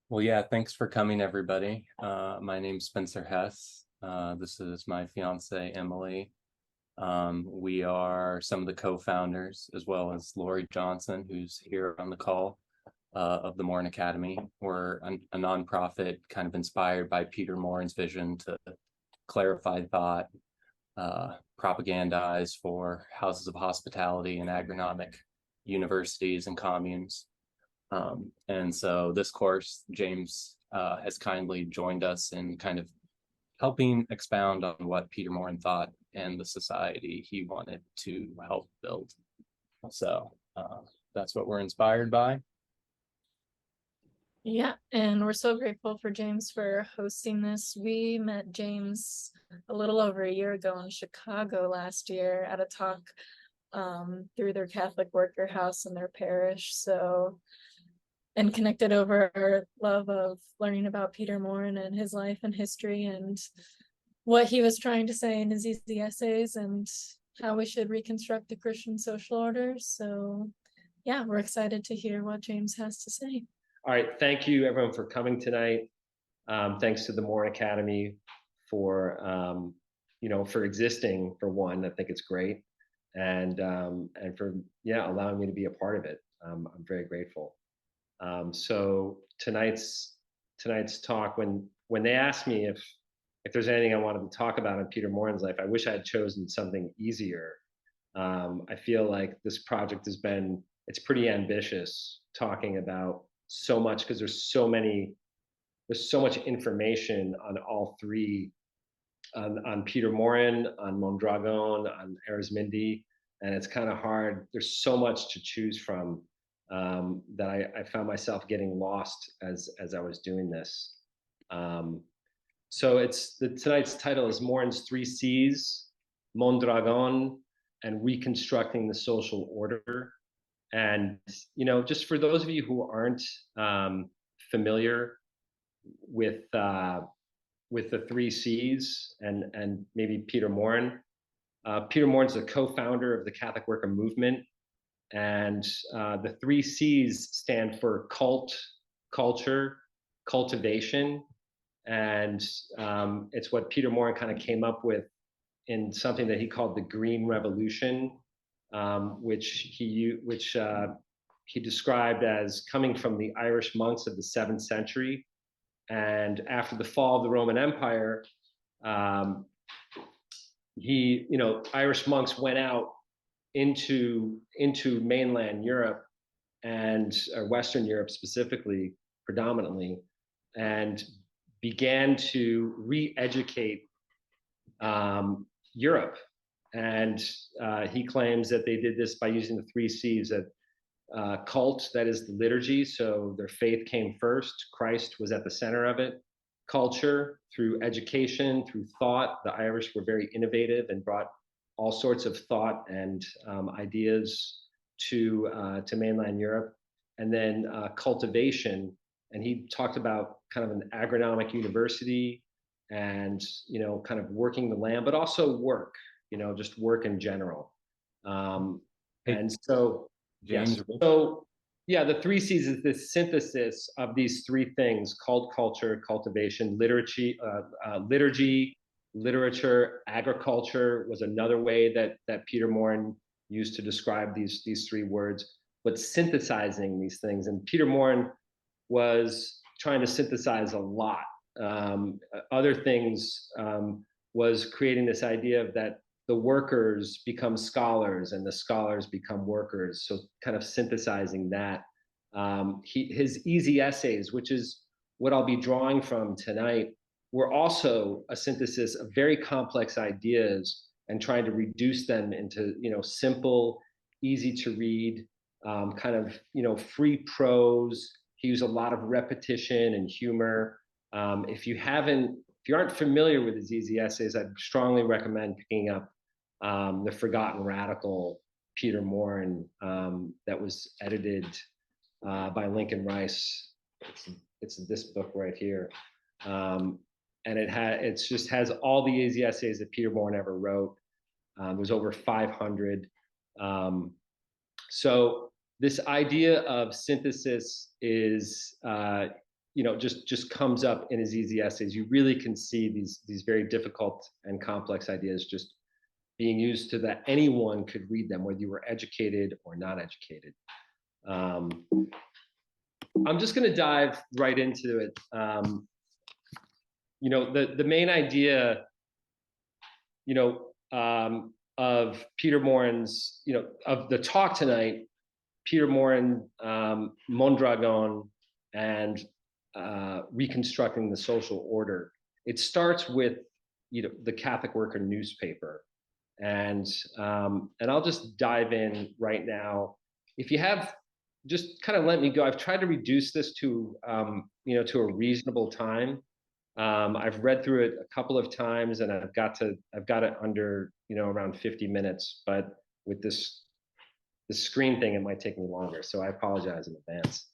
Well, yeah, thanks for coming, everybody. My name's Spencer Hess. This is my fiance, Emily. We are some of the co-founders, as well as Lori Johnson, who's here on the call, of the Maurin Academy. We're a nonprofit kind of inspired by Peter Maurin's vision to clarify thought, propagandize for houses of hospitality and agronomic universities and communes. And so this course, James has kindly joined us in kind of helping expound on what Peter Maurin thought and the society he wanted to help build. So that's what we're inspired by. Yeah, and we're so grateful for James for hosting this. We met James a little over a year ago in Chicago last year at a talk through their Catholic worker house in their parish. And connected over our love of learning about Peter Maurin and his life and history and what he was trying to say in his easy essays and how we should reconstruct the Christian social order. So yeah, we're excited to hear what James has to say. All right, thank you everyone for coming tonight. Thanks to the Maurin Academy for for existing, for one. I think it's great, and for allowing me to be a part of it. I'm very grateful. So tonight's talk, when they asked me if there's anything I wanted to talk about in Peter Maurin's life, I wish I had chosen something easier. I feel like this project it's pretty ambitious, talking about so much, because there's so much information on all three, on Peter Maurin, on Mondragon, on Arizmendi, and it's kind of hard. There's so much to choose from, that I found myself getting lost as I was doing this. So tonight's title is Maurin's Three C's, Mondragon, and Reconstructing the Social Order. And just for those of you who aren't familiar with the three C's and maybe Peter Maurin, Peter Maurin's the co-founder of the Catholic Worker Movement, and the three C's stand for cult, culture, cultivation, and it's what Peter Maurin kind of came up with in something that he called the Green Revolution, which he described as coming from the Irish monks of the 7th century. And after the fall of the Roman Empire, Irish monks went out into mainland Europe and Western Europe specifically, predominantly, and began to re-educate Europe. And he claims that they did this by using the three C's: that cult, that is the liturgy, so their faith came first, Christ was at the center of it; culture, through education, through thought. The Irish were very innovative and brought all sorts of thought and ideas to mainland Europe; and then cultivation. And he talked about kind of an agronomic university and kind of working the land, but also work, just work in general. And so, James, yes. So, yeah, the three C's is this synthesis of these three things called culture, cultivation, liturgy, literature. Agriculture was another way that Peter Maurin used to describe these three words, but synthesizing these things. And Peter Maurin was trying to synthesize a lot. Other things was creating this idea of that the workers become scholars and the scholars become workers. So kind of synthesizing that. His easy essays, which is what I'll be drawing from tonight, were also a synthesis of very complex ideas and trying to reduce them into simple, easy to read, kind of free prose. He used a lot of repetition and humor. If you aren't familiar with his easy essays, I'd strongly recommend picking up The Forgotten Radical, Peter Maurin, that was edited by Lincoln Rice. It's this book right here, and it just has all the easy essays that Peter Maurin ever wrote. There's over 500. So this idea of synthesis is just comes up in his easy essays. You really can see these very difficult and complex ideas just being used to that anyone could read them, whether you were educated or not educated. I'm just going to dive right into it. The main idea, of Peter Maurin's, of the talk tonight, Peter Maurin, Mondragon, and Reconstructing the Social Order. It starts with, the Catholic Worker newspaper, and I'll just dive in right now. If you have, just kind of let me go. I've tried to reduce this to, to a reasonable time. I've read through it a couple of times, and I've got it under, around 50 minutes. But with the screen thing, it might take me longer. So I apologize in advance.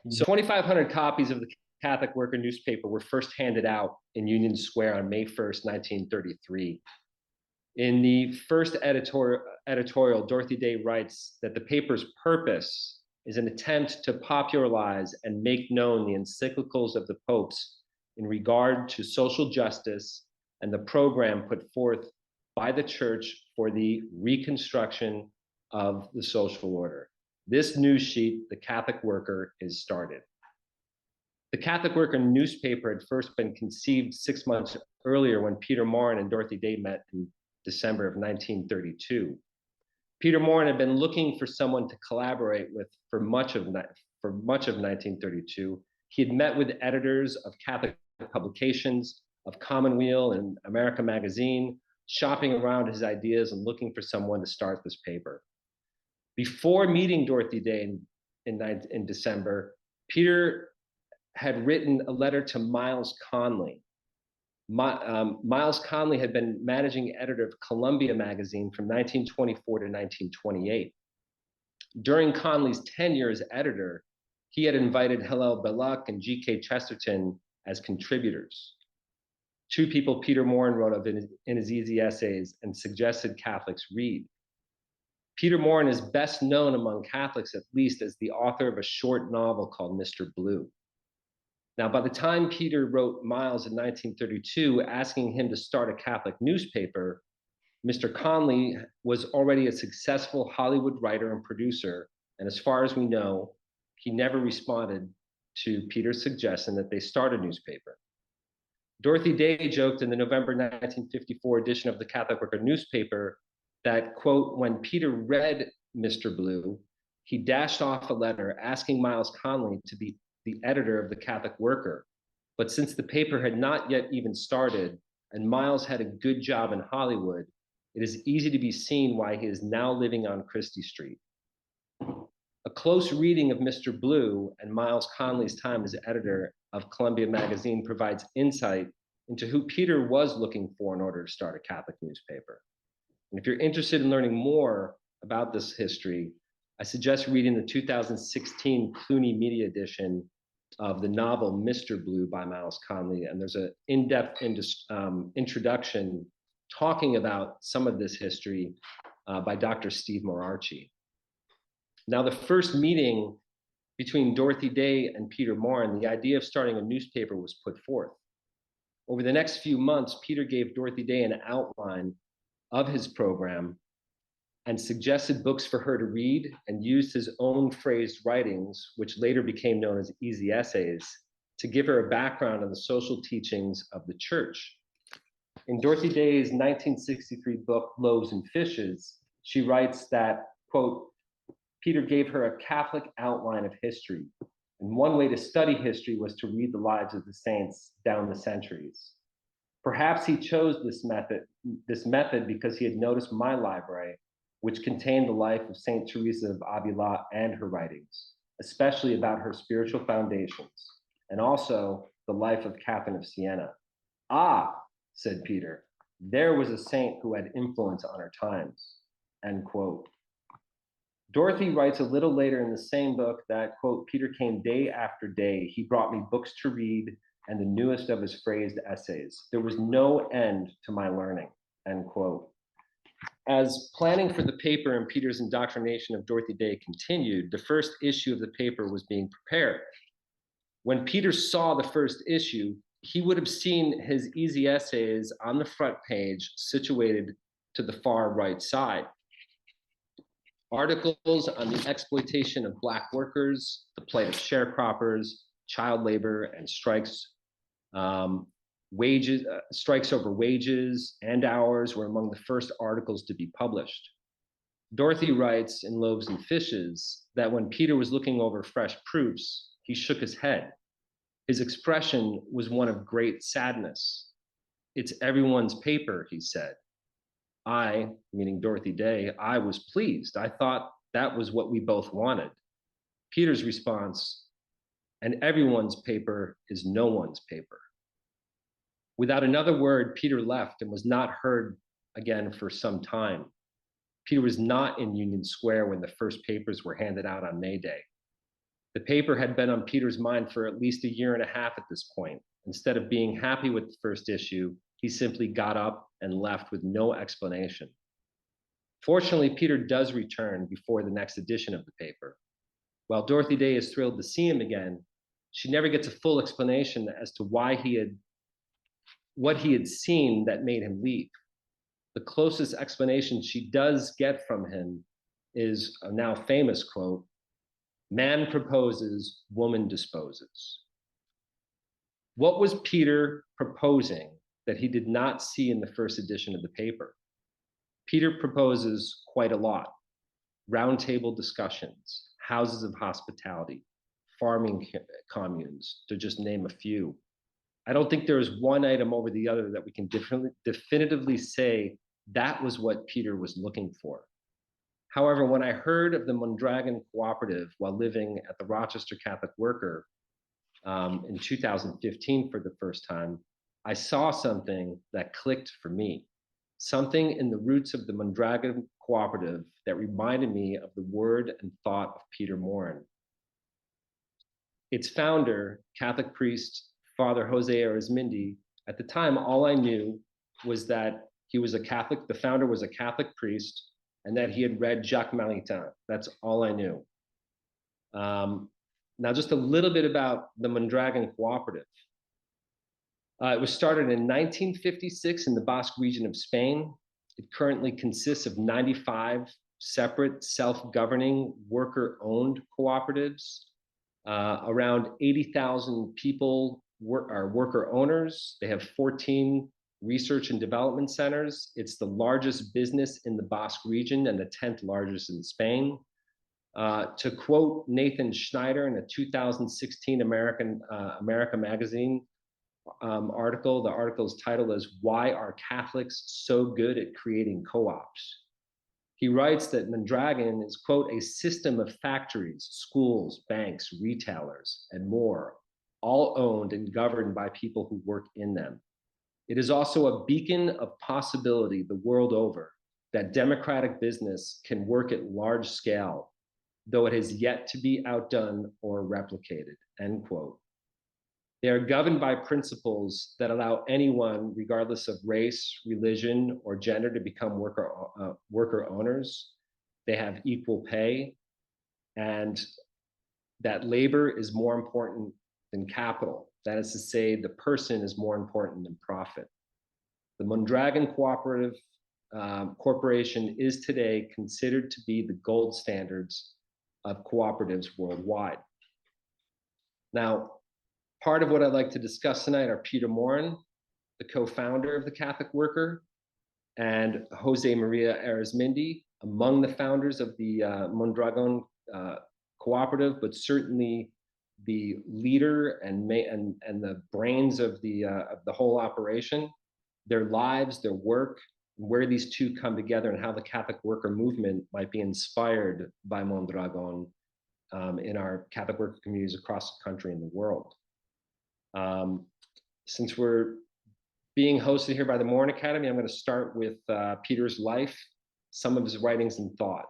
So 2,500 copies of the Catholic Worker newspaper were first handed out in Union Square on May 1st, 1933. In the first editorial, Dorothy Day writes that the paper's purpose is an attempt to popularize and make known the encyclicals of the popes in regard to social justice and the program put forth by the church for the reconstruction of the social order. This news sheet, The Catholic Worker, is started. The Catholic Worker newspaper had first been conceived 6 months earlier when Peter Maurin and Dorothy Day met in December of 1932. Peter Maurin had been looking for someone to collaborate with for much of 1932. He had met with editors of Catholic publications, of Commonweal and America Magazine, shopping around his ideas and looking for someone to start this paper. Before meeting Dorothy Day in December, Peter had written a letter to Miles Conley. Miles Conley had been managing editor of Columbia Magazine from 1924 to 1928. During Conley's tenure as editor, he had invited Hillel Belluck and G.K. Chesterton as contributors, two people Peter Maurin wrote of in his easy essays and suggested Catholics read. Peter Maurin is best known among Catholics, at least, as the author of a short novel called Mr. Blue. Now, by the time Peter wrote Miles in 1932, asking him to start a Catholic newspaper, Mr. Conley was already a successful Hollywood writer and producer, and as far as we know, he never responded to Peter's suggestion that they start a newspaper. Dorothy Day joked in the November 1954 edition of the Catholic Worker newspaper that, quote, when Peter read Mr. Blue, he dashed off a letter asking Miles Conley to be the editor of the Catholic Worker. But since the paper had not yet even started and Miles had a good job in Hollywood, it is easy to be seen why he is now living on Christie Street. A close reading of Mr. Blue and Miles Conley's time as editor of Columbia Magazine provides insight into who Peter was looking for in order to start a Catholic newspaper. And if you're interested in learning more about this history, I suggest reading the 2016 Clooney Media edition of the novel Mr. Blue by Miles Conley. And there's an in-depth introduction talking about some of this history by Dr. Steve Morarchi. Now, the first meeting between Dorothy Day and Peter Maurin, the idea of starting a newspaper was put forth. Over the next few months, Peter gave Dorothy Day an outline of his program and suggested books for her to read and used his own phrased writings, which later became known as easy essays, to give her a background on the social teachings of the church. In Dorothy Day's 1963 book, Loaves and Fishes, she writes that, quote, Peter gave her a Catholic outline of history, and one way to study history was to read the lives of the saints down the centuries. Perhaps he chose this method because he had noticed my library, which contained the life of Saint Teresa of Avila and her writings, especially about her spiritual foundations, and also the life of Catherine of Siena. Ah, said Peter, there was a saint who had influence on our times, end quote. Dorothy writes a little later in the same book that, quote, Peter came day after day. He brought me books to read and the newest of his phrased essays. There was no end to my learning, end quote. As planning for the paper and Peter's indoctrination of Dorothy Day continued, the first issue of the paper was being prepared. When Peter saw the first issue, he would have seen his easy essays on the front page situated to the far right side. Articles on the exploitation of Black workers, the plight of sharecroppers, child labor, and strikes. Strikes over wages and hours were among the first articles to be published. Dorothy writes in Loaves and Fishes that when Peter was looking over fresh proofs, he shook his head. His expression was one of great sadness. "It's everyone's paper," he said. I, meaning Dorothy Day, I was pleased. I thought that was what we both wanted. Peter's response, "And everyone's paper is no one's paper." Without another word, Peter left and was not heard again for some time. Peter was not in Union Square when the first papers were handed out on May Day. The paper had been on Peter's mind for at least a year and a half at this point. Instead of being happy with the first issue, he simply got up and left with no explanation. Fortunately, Peter does return before the next edition of the paper. While Dorothy Day is thrilled to see him again, she never gets a full explanation as to what he had seen that made him leave. The closest explanation she does get from him is a now famous quote, "Man proposes, woman disposes." What was Peter proposing that he did not see in the first edition of the paper? Peter proposes quite a lot. Roundtable discussions, houses of hospitality, farming communes, to just name a few. I don't think there is one item over the other that we can definitively say that was what Peter was looking for. However, when I heard of the Mondragon Cooperative while living at the Rochester Catholic Worker in 2015 for the first time, I saw something that clicked for me. Something in the roots of the Mondragon Cooperative that reminded me of the word and thought of Peter Maurin. Its founder, Catholic priest Father Jose Arizmendi, at the time, all I knew was that he was a Catholic, the founder was a Catholic priest, and that he had read Jacques Maritain. That's all I knew. Now, just a little bit about the Mondragon Cooperative. It was started in 1956 in the Basque region of Spain. It currently consists of 95 separate self-governing worker-owned cooperatives. Around 80,000 people are worker owners. They have 14 research and development centers. It's the largest business in the Basque region and the 10th largest in Spain. To quote Nathan Schneider in a 2016 America Magazine article, the article's title is "Why Are Catholics So Good at Creating Co-ops?" He writes that Mondragon is, quote, "a system of factories, schools, banks, retailers, and more, all owned and governed by people who work in them. It is also a beacon of possibility the world over that democratic business can work at large scale, though it has yet to be outdone or replicated," end quote. They are governed by principles that allow anyone, regardless of race, religion, or gender, to become worker owners. They have equal pay, and that labor is more important than capital. That is to say, the person is more important than profit. The Mondragon Cooperative Corporation is today considered to be the gold standards of cooperatives worldwide. Now, part of what I'd like to discuss tonight are Peter Maurin, the co-founder of the Catholic Worker, and Jose Maria Arizmendi, among the founders of the Mondragon Cooperative, but certainly the leader and the brains of the whole operation. Their lives, their work, where these two come together, and how the Catholic Worker movement might be inspired by Mondragon in our Catholic worker communities across the country and the world. Since we're being hosted here by the Maurin Academy, I'm going to start with Peter's life, some of his writings and thought.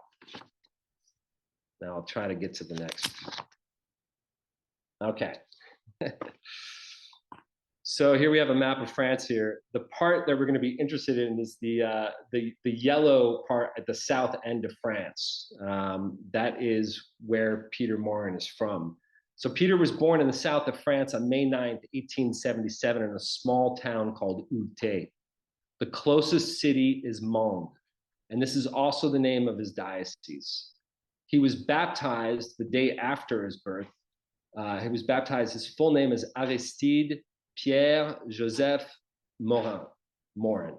Now I'll try to get to the next. Okay. So here we have a map of France here. The part that we're going to be interested in is the yellow part at the south end of France. That is where Peter Maurin is from. So Peter was born in the south of France on May 9th, 1877, in a small town called Ute. The closest city is Mende, and this is also the name of his diocese. He was baptized the day after his birth. He was baptized, his full name is Aristide Pierre Joseph Maurin.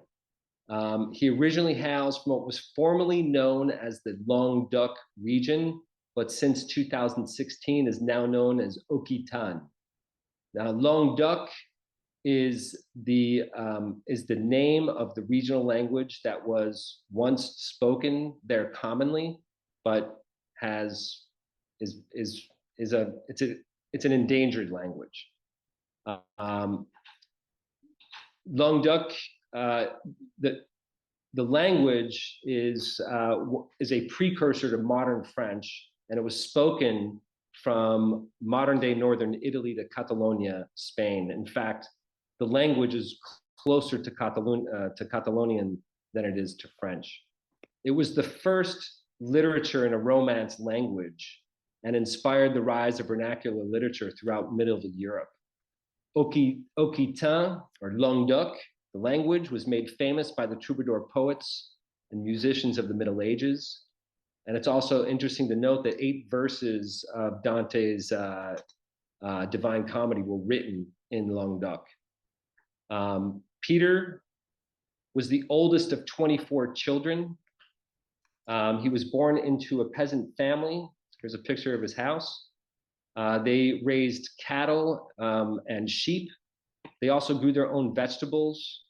He originally housed from what was formerly known as the Languedoc region, but since 2016 is now known as Occitan. Now, Languedoc is the name of the regional language that was once spoken there commonly, but it's an endangered language. Languedoc, the language is a precursor to modern French, and it was spoken from modern-day northern Italy to Catalonia, Spain. In fact, the language is closer to Catalonian than it is to French. It was the first literature in a Romance language and inspired the rise of vernacular literature throughout medieval Europe. Occitan, or Languedoc, the language, was made famous by the troubadour poets and musicians of the Middle Ages. And it's also interesting to note that 8 verses of Dante's Divine Comedy were written in Languedoc. Peter was the oldest of 24 children. He was born into a peasant family. Here's a picture of his house. They raised cattle and sheep. They also grew their own vegetables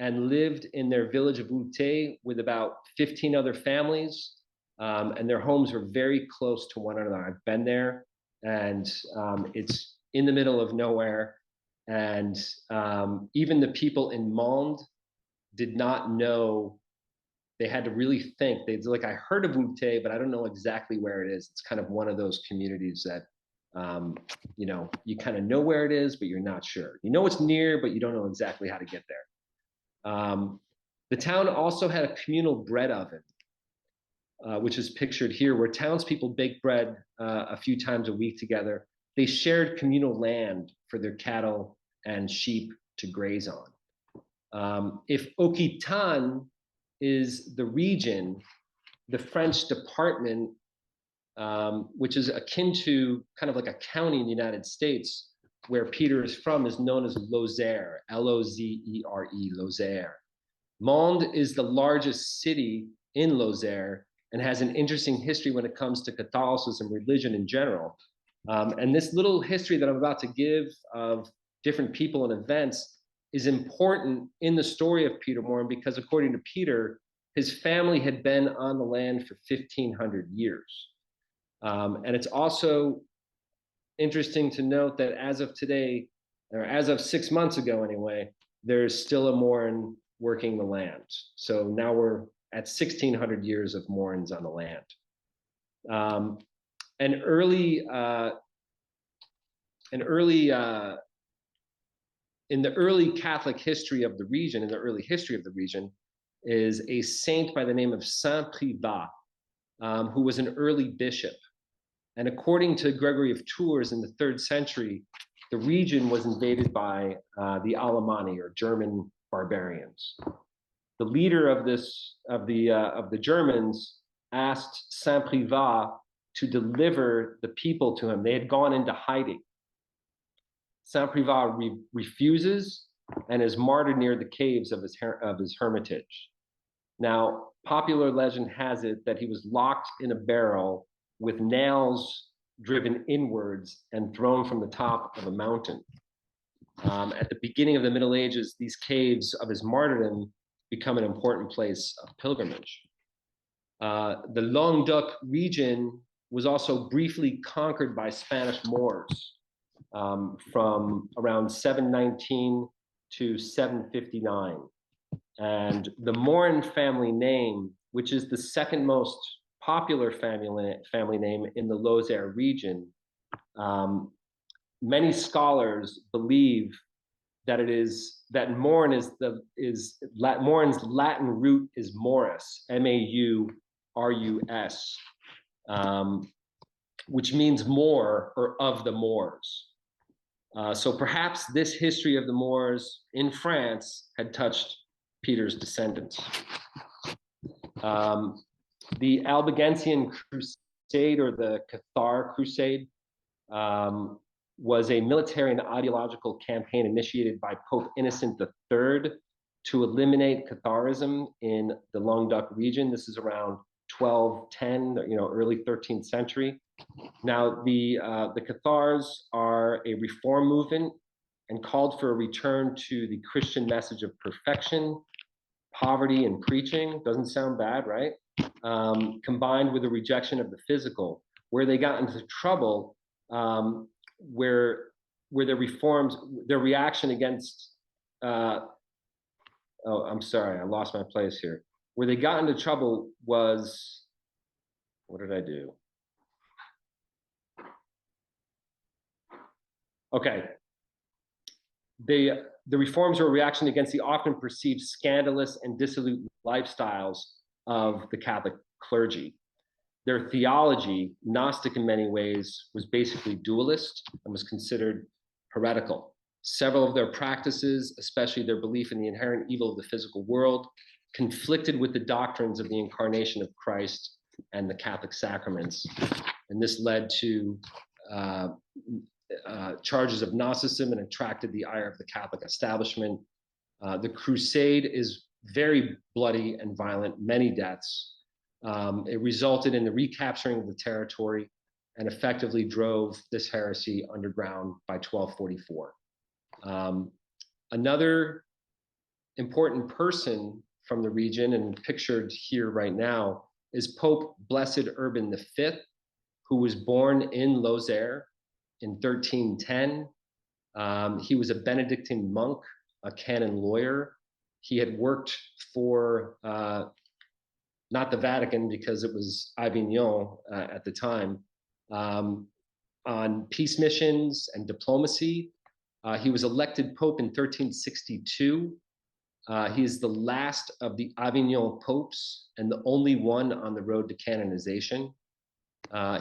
and lived in their village of Ute with about 15 other families. And their homes were very close to one another. I've been there, and it's in the middle of nowhere. And even the people in Mende did not know. They had to really think. They'd like, I heard of Ute, but I don't know exactly where it is. It's kind of one of those communities that, you kind of know where it is, but you're not sure. You know it's near, but you don't know exactly how to get there. The town also had a communal bread oven, which is pictured here, where townspeople baked bread a few times a week together. They shared communal land for their cattle and sheep to graze on. If Occitan is the region, the French department, which is akin to kind of like a county in the United States, where Peter is from, is known as Lozère, L-O-Z-E-R-E, Lozère. Mende is the largest city in Lozère and has an interesting history when it comes to Catholicism, religion in general. And this little history that I'm about to give of different people and events is important in the story of Peter Maurin, because according to Peter, his family had been on the land for 1,500 years. And it's also interesting to note that as of today, or as of 6 months ago anyway, there's still a Maurin working the land. So now we're at 1,600 years of Maurins on the land. In the early Catholic history of the region, is a saint by the name of Saint Privat, who was an early bishop. And according to Gregory of Tours in the 3rd century, the region was invaded by the Alemanni, or German barbarians. The leader of the Germans asked Saint Privat to deliver the people to him. They had gone into hiding. Saint Privat refuses and is martyred near the caves of his hermitage. Now, popular legend has it that he was locked in a barrel with nails driven inwards and thrown from the top of a mountain. At the beginning of the Middle Ages, these caves of his martyrdom become an important place of pilgrimage. The Languedoc region was also briefly conquered by Spanish Moors from around 719 to 759. And the Maurin family name, which is the second most popular family name in the Lozère region, many scholars believe that Maurin's Latin root is Maurus, M-A-U-R-U-S. which means Moor or of the Moors. So perhaps this history of the Moors in France had touched Peter's descendants. The Albigensian Crusade, or the Cathar Crusade, was a military and ideological campaign initiated by Pope Innocent III to eliminate Catharism in the Languedoc region. This is around 1210, early 13th century. Now, the Cathars are a reform movement and called for a return to the Christian message of perfection, poverty, and preaching. Doesn't sound bad, right? Combined with a rejection of the physical, where they got into trouble, where their reforms, their reaction against, oh, I'm sorry, I lost my place here. Where they got into trouble was, what did I do? Okay. The reforms were a reaction against the often perceived scandalous and dissolute lifestyles of the Catholic clergy. Their theology, Gnostic in many ways, was basically dualist and was considered heretical. Several of their practices, especially their belief in the inherent evil of the physical world, conflicted with the doctrines of the incarnation of Christ and the Catholic sacraments. And this led to charges of Gnosticism and attracted the ire of the Catholic establishment. The crusade is very bloody and violent, many deaths. It resulted in the recapturing of the territory and effectively drove this heresy underground by 1244. Another important person from the region, and pictured here right now, is Pope Blessed Urban V, who was born in Lozère in 1310. He was a Benedictine monk, a canon lawyer. He had worked for, not the Vatican, because it was Avignon at the time, on peace missions and diplomacy. He was elected Pope in 1362. He is the last of the Avignon popes and the only one on the road to canonization.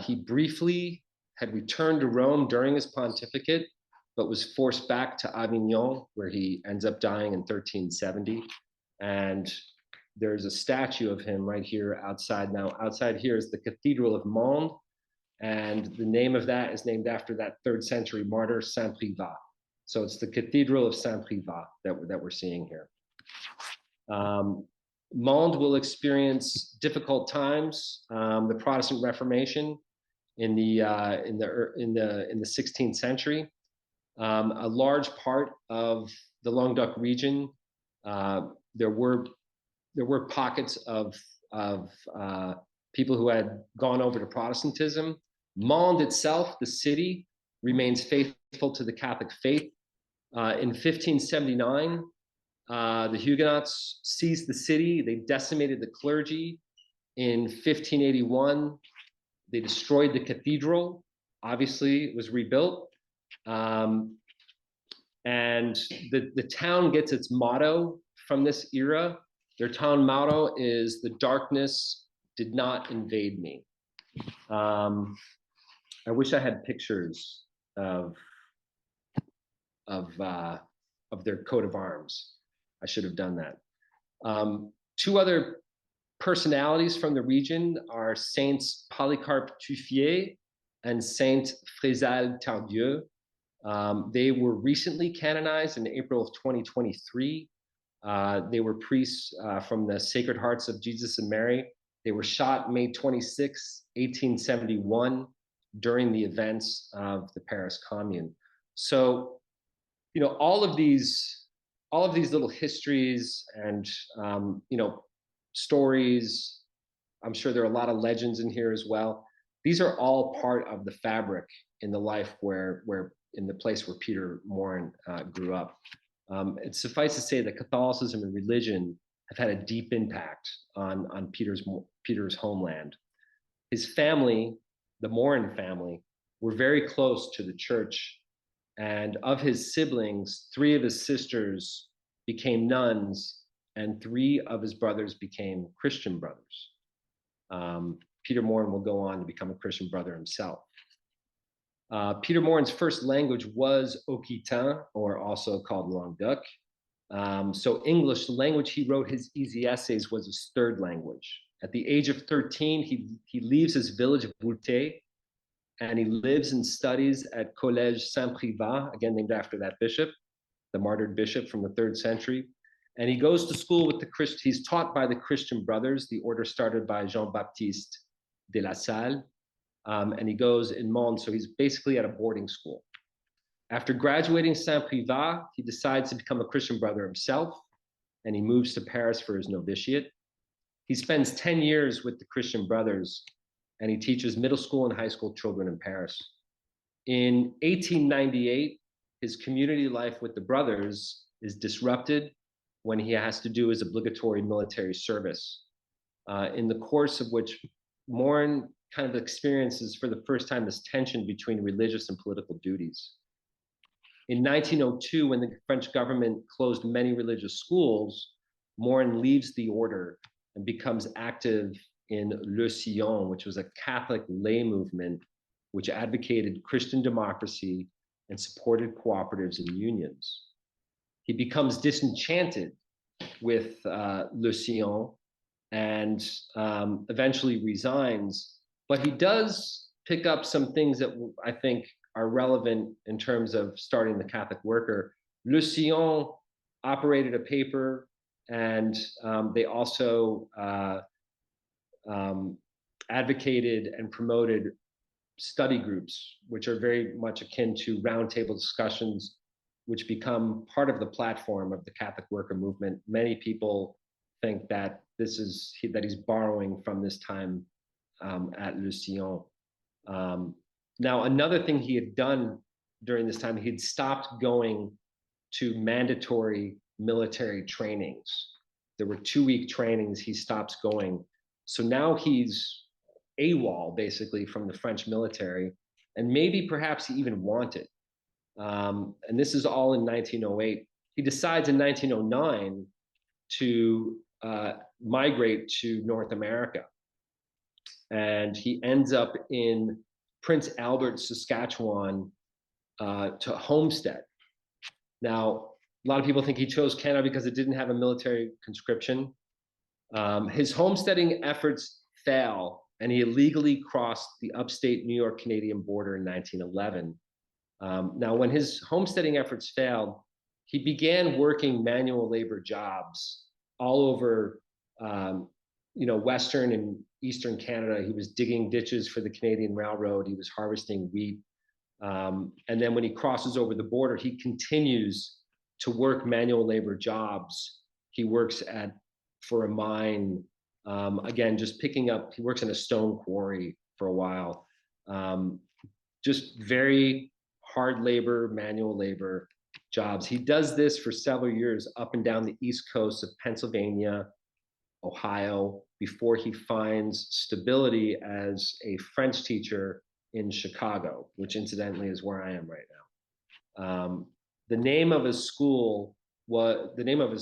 He briefly had returned to Rome during his pontificate, but was forced back to Avignon, where he ends up dying in 1370. And there's a statue of him right here outside. Now, outside here is the Cathedral of Mende, and the name of that is named after that 3rd century martyr, Saint Privat. So it's the Cathedral of Saint Privat that we're seeing here. Mende will experience difficult times. The Protestant Reformation in the 16th century. A large part of the Languedoc region, there were pockets of people who had gone over to Protestantism. Mende itself, the city, remains faithful to the Catholic faith. In 1579, the Huguenots seized the city. They decimated the clergy. In 1581, they destroyed the cathedral. Obviously, it was rebuilt. And the town gets its motto from this era. Their town motto is, "The darkness did not invade me." I wish I had pictures of their coat of arms. I should have done that. Two other personalities from the region are Saints Polycarpe Tuffier and Saint Frézal Tardieu. They were recently canonized in April of 2023. They were priests from the Sacred Hearts of Jesus and Mary. They were shot May 26, 1871, during the events of the Paris Commune. So, all of these little histories and stories. I'm sure there are a lot of legends in here as well. These are all part of the fabric in the life where in the place where Peter Maurin grew up. It's suffice to say that Catholicism and religion have had a deep impact on Peter's homeland. His family, the Maurin family, were very close to the church, and of his siblings, 3 of his sisters became nuns, and 3 of his brothers became Christian brothers. Peter Maurin will go on to become a Christian brother himself. Peter Maurin's first language was Occitan, or also called Languedoc. So English, the language he wrote his easy essays, was his third language. At the age of 13, he leaves his village of Boutet, and he lives and studies at Collège Saint-Privat, again named after that bishop, the martyred bishop from the 3rd century. And he goes to school with he's taught by the Christian Brothers, the order started by Jean-Baptiste de la Salle. And he goes in Mons, so he's basically at a boarding school. After graduating Saint-Privat, he decides to become a Christian Brother himself, and he moves to Paris for his novitiate. He spends 10 years with the Christian Brothers, and he teaches middle school and high school children in Paris. In 1898, his community life with the brothers is disrupted when he has to do his obligatory military service, in the course of which Maurin kind of experiences for the first time this tension between religious and political duties. In 1902, when the French government closed many religious schools, Maurin leaves the order and becomes active in Le Sillon, which was a Catholic lay movement which advocated Christian democracy and supported cooperatives and unions. He becomes disenchanted with Le Sillon and eventually resigns, but he does pick up some things that I think are relevant in terms of starting the Catholic Worker. Le Sillon operated a paper, and they also advocated and promoted study groups, which are very much akin to roundtable discussions, which become part of the platform of the Catholic Worker movement. Many people think that that he's borrowing from this time at Le Sillon. Now, another thing he had done during this time, he had stopped going to mandatory military trainings. There were 2-week trainings, he stops going. So now he's AWOL, basically, from the French military, and maybe perhaps he even wanted. And this is all in 1908. He decides in 1909 to migrate to North America. And he ends up in Prince Albert, Saskatchewan, to homestead. Now, a lot of people think he chose Canada because it didn't have a military conscription. His homesteading efforts fail, and he illegally crossed the upstate New York Canadian border in 1911. Now, when his homesteading efforts failed, he began working manual labor jobs all over Western and Eastern Canada. He was digging ditches for the Canadian Railroad. He was harvesting wheat. And then when he crosses over the border, he continues to work manual labor jobs. He works for a mine, again, just picking up, he works in a stone quarry for a while. Just very hard labor, manual labor jobs. He does this for several years up and down the East Coast of Pennsylvania, Ohio, before he finds stability as a French teacher in Chicago, which incidentally is where I am right now. The name of his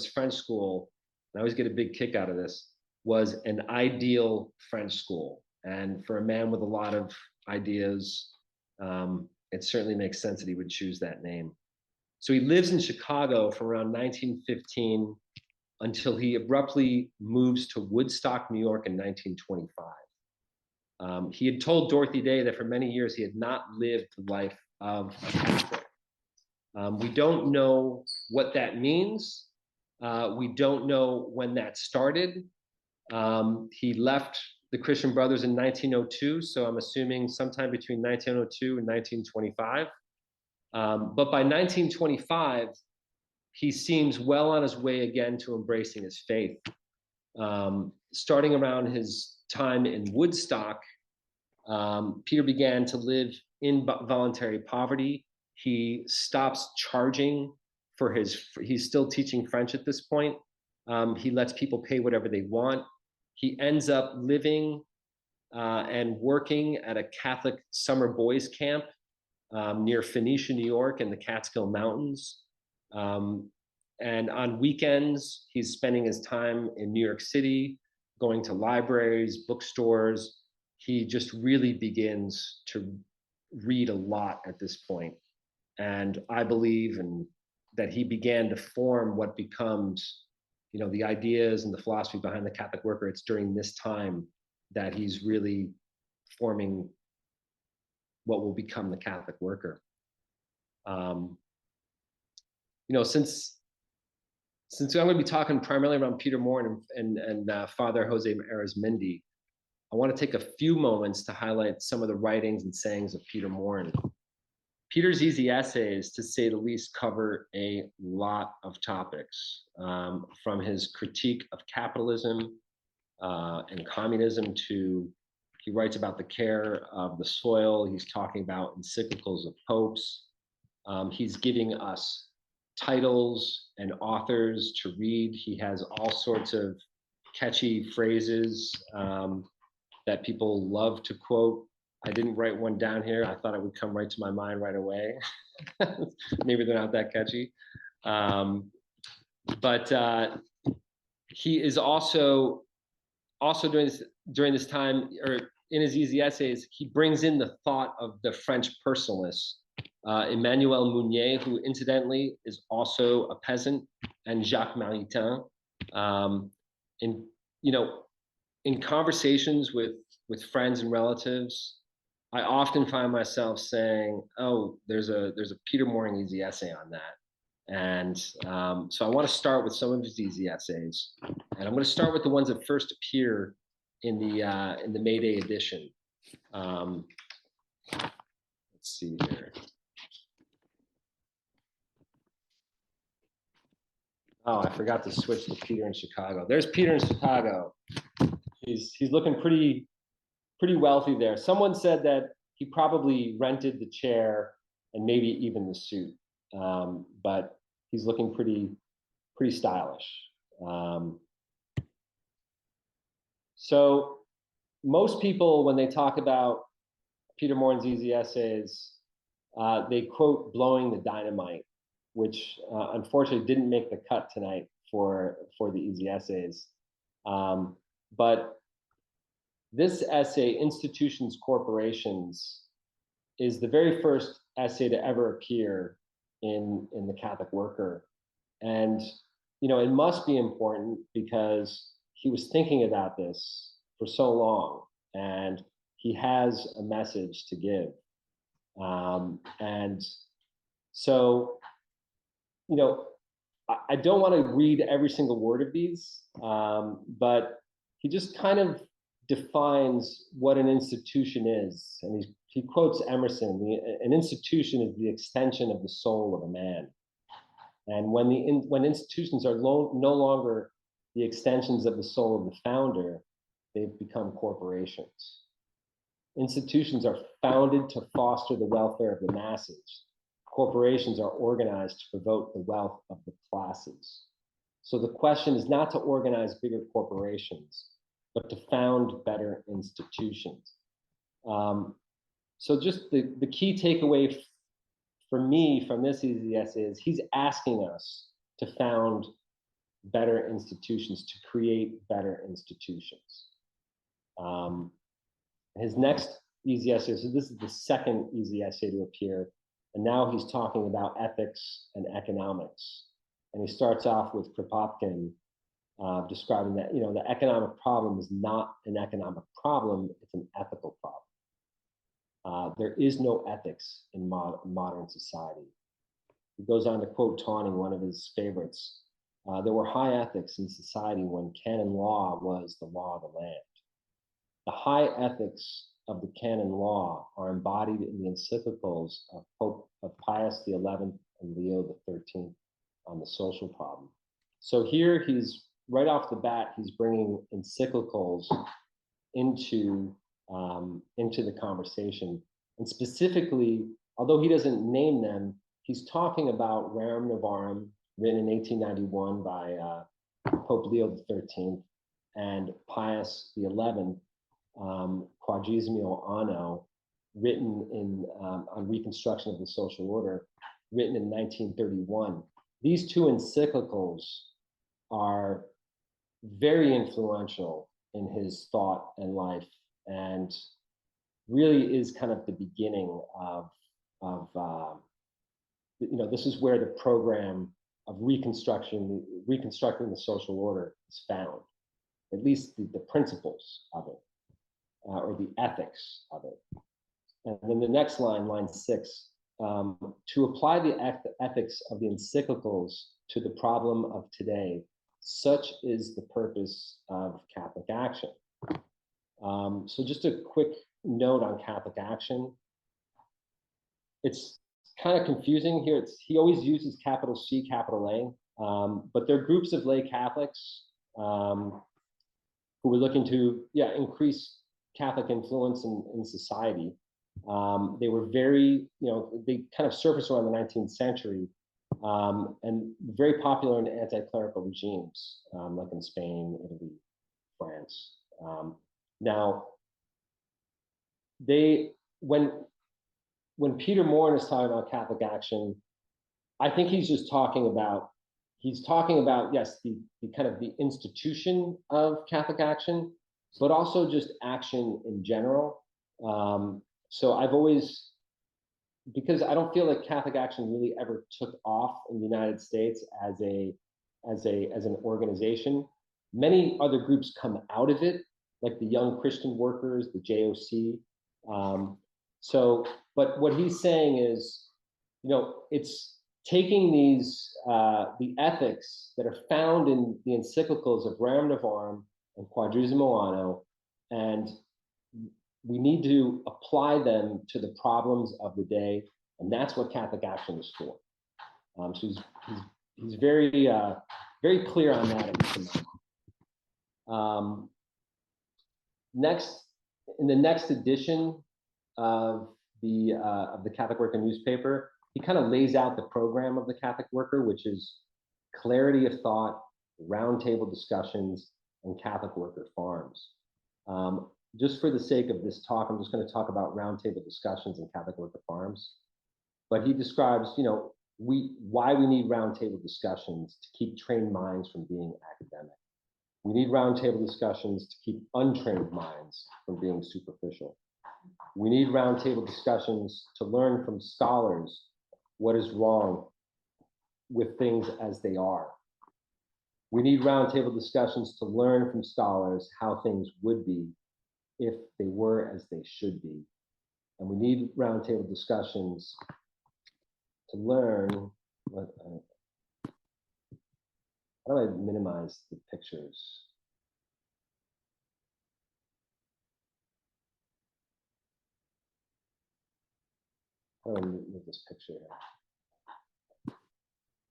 French school, and I always get a big kick out of this, was an ideal French school. And for a man with a lot of ideas, it certainly makes sense that he would choose that name. So he lives in Chicago from around 1915 until he abruptly moves to Woodstock, New York in 1925. He had told Dorothy Day that for many years he had not lived the life of a Catholic. We don't know what that means. We don't know when that started. He left the Christian Brothers in 1902, so I'm assuming sometime between 1902 and 1925. But by 1925, he seems well on his way again to embracing his faith. Starting around his time in Woodstock, Peter began to live in voluntary poverty. He stops charging for he's still teaching French at this point. He lets people pay whatever they want. He ends up living and working at a Catholic summer boys camp near Phoenicia, New York, in the Catskill Mountains. And on weekends, he's spending his time in New York City, going to libraries, bookstores. He just really begins to read a lot at this point. And I believe that he began to form what becomes, the ideas and the philosophy behind the Catholic worker. It's during this time that he's really forming what will become the Catholic worker. Since I'm going to be talking primarily around Peter Maurin and Father Jose Arizmendi, I want to take a few moments to highlight some of the writings and sayings of Peter Maurin. Peter's easy essays, to say the least, cover a lot of topics, from his critique of capitalism and communism to, he writes about the care of the soil. He's talking about encyclicals of popes. He's giving us titles and authors to read. He has all sorts of catchy phrases that people love to quote. I didn't write one down here. I thought it would come right to my mind right away. Maybe they're not that catchy. But he is also during this time, or in his easy essays, he brings in the thought of the French personalists, Emmanuel Mounier, who incidentally is also a peasant, and Jacques Maritain. In conversations with friends and relatives, I often find myself saying, "Oh, there's a Peter Maurin easy essay on that," and so I want to start with some of his easy essays, and I'm going to start with the ones that first appear in the May Day edition. Let's see here. Oh, I forgot to switch to Peter in Chicago. There's Peter in Chicago. He's looking pretty wealthy there. Someone said that he probably rented the chair and maybe even the suit, but he's looking pretty stylish. So most people, when they talk about Peter Maurin's easy essays, they quote "Blowing the Dynamite," which unfortunately didn't make the cut tonight for the easy essays. But this essay, Institutions, Corporations, is the very first essay to ever appear in the Catholic Worker. And, it must be important because he was thinking about this for so long, and he has a message to give. And so, I don't want to read every single word of these, but he just kind of defines what an institution is. And he quotes Emerson: an institution is the extension of the soul of a man. And when institutions are no longer the extensions of the soul of the founder, they've become corporations. Institutions are founded to foster the welfare of the masses. Corporations are organized to promote the wealth of the classes. So the question is not to organize bigger corporations, but to found better institutions. So just the key takeaway for me from this easy essay is he's asking us to found better institutions, to create better institutions. His next easy essay, so this is the second easy essay to appear, and now he's talking about ethics and economics. And he starts off with Kropotkin, describing that, the economic problem is not an economic problem, it's an ethical problem. There is no ethics in modern society. He goes on to quote Tawney, one of his favorites. There were high ethics in society when canon law was the law of the land. The high ethics of the canon law are embodied in the encyclicals of Pius XI and Leo XIII on the social problem. So here he's, right off the bat, he's bringing encyclicals into the conversation. And specifically, although he doesn't name them, he's talking about Rerum Novarum, written in 1891 by Pope Leo XIII, and Pius XI, Quadragesimo Anno, written on Reconstruction of the Social Order, written in 1931. These two encyclicals are very influential in his thought and life, and really is kind of the beginning of this is where the program of reconstructing the social order is found, at least the principles of it, or the ethics of it. And then the next line, line 6, to apply the ethics of the encyclicals to the problem of today, such is the purpose of Catholic Action. So just a quick note on Catholic Action. It's kind of confusing here. He always uses capital C, capital A, but they're groups of lay Catholics who were looking to, increase Catholic influence in society. They were very, they kind of surfaced around the 19th century, and very popular in anti-clerical regimes, like in Spain, Italy, France. Now, when Peter Maurin is talking about Catholic Action, I think he's just talking about, yes, the kind of the institution of Catholic Action, but also just action in general. So I've always, because I don't feel like Catholic Action really ever took off in the United States as an organization. Many other groups come out of it, like the Young Christian Workers, the JOC. But what he's saying is, it's taking these the ethics that are found in the encyclicals of Rerum Novarum and Quadragesimo Anno, and we need to apply them to the problems of the day, and that's what Catholic Action is for. So he's very very clear on that. Next, in the next edition of the Catholic Worker newspaper, he kind of lays out the program of the Catholic Worker, which is clarity of thought, roundtable discussions, and Catholic Worker farms. Just for the sake of this talk, I'm just going to talk about roundtable discussions and Catholic Worker farms. But he describes, why we need roundtable discussions to keep trained minds from being academic. We need roundtable discussions to keep untrained minds from being superficial. We need roundtable discussions to learn from scholars what is wrong with things as they are. We need roundtable discussions to learn from scholars how things would be if they were as they should be. And we need roundtable discussions to learn how do I minimize the pictures? How do I move this picture here?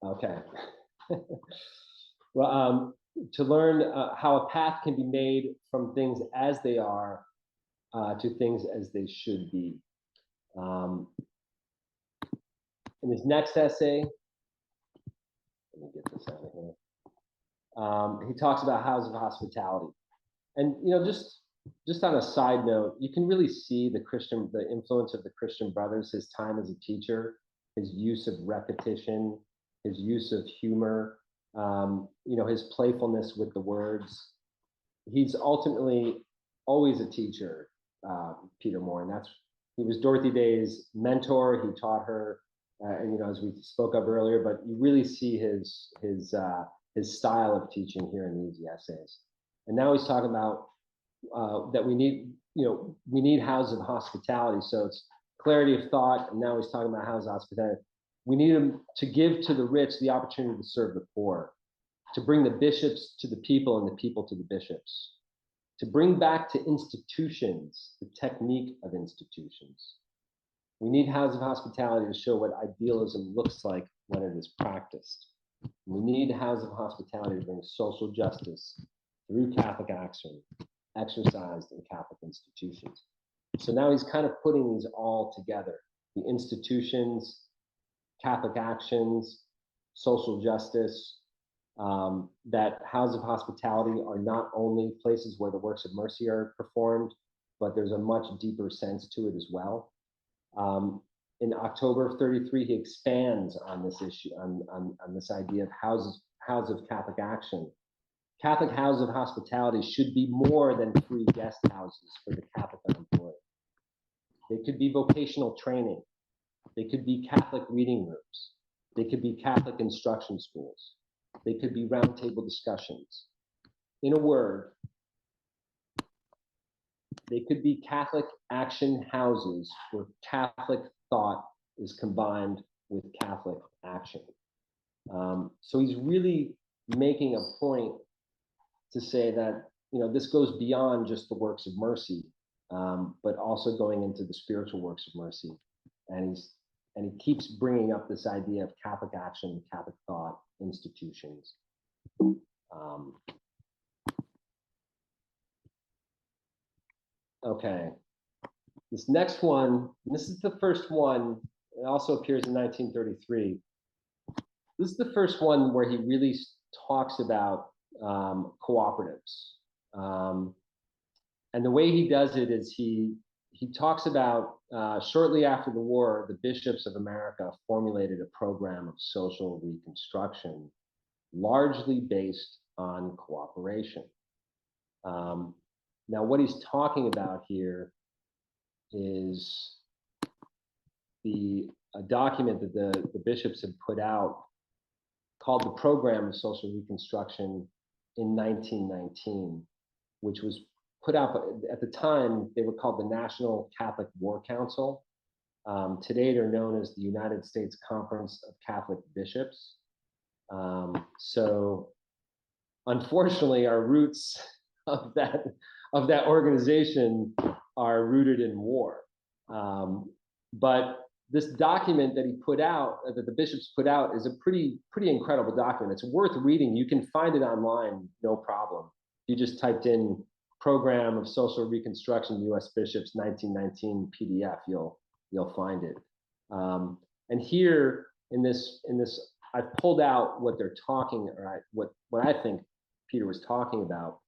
Okay. Well, to learn how a path can be made from things as they are to things as they should be. In his next essay, let me get this out of here. He talks about houses of hospitality, and just on a side note, you can really see the influence of the Christian Brothers, his time as a teacher, his use of repetition, his use of humor, his playfulness with the words. He's ultimately always a teacher, Peter Maurin. He was Dorothy Day's mentor. He taught her, and as we spoke of earlier. But you really see his style of teaching here in these essays. And now he's talking about that we need houses of hospitality. So it's clarity of thought, and now he's talking about houses of hospitality. We need them to give to the rich the opportunity to serve the poor, to bring the bishops to the people and the people to the bishops, to bring back to institutions the technique of institutions. We need houses of hospitality to show what idealism looks like when it is practiced. We need houses of hospitality to bring social justice through Catholic action, exercised in Catholic institutions. So now he's kind of putting these all together: the institutions, Catholic actions, social justice, that houses of hospitality are not only places where the works of mercy are performed, but there's a much deeper sense to it as well. In October of 33, he expands on this issue, on this idea of houses of Catholic action. Catholic houses of hospitality should be more than free guest houses for the Catholic unemployed. They could be vocational training. They could be Catholic reading rooms. They could be Catholic instruction schools. They could be roundtable discussions. In a word, they could be Catholic action houses where Catholic thought is combined with Catholic action. So he's really making a point to say that, this goes beyond just the works of mercy, but also going into the spiritual works of mercy. And he keeps bringing up this idea of Catholic action, Catholic thought, institutions. Okay, this next one, this is the first one. It also appears in 1933. This is the first one where he really talks about cooperatives. And the way he does it is he talks about shortly after the war, the bishops of America formulated a program of social reconstruction, largely based on cooperation. Now, what he's talking about here is a document that the bishops had put out called the Program of Social Reconstruction in 1919, which was put out at the time. They were called the National Catholic War Council. Today, they're known as the United States Conference of Catholic Bishops. So, unfortunately, our roots of that organization are rooted in war. But this document that he put out, that the bishops put out, is a pretty incredible document. It's worth reading. You can find it online, no problem. You just typed in Program of Social Reconstruction, U.S. Bishops, 1919 PDF, you'll find it. And here in this, I've pulled out what they're talking, or what I think Peter was talking about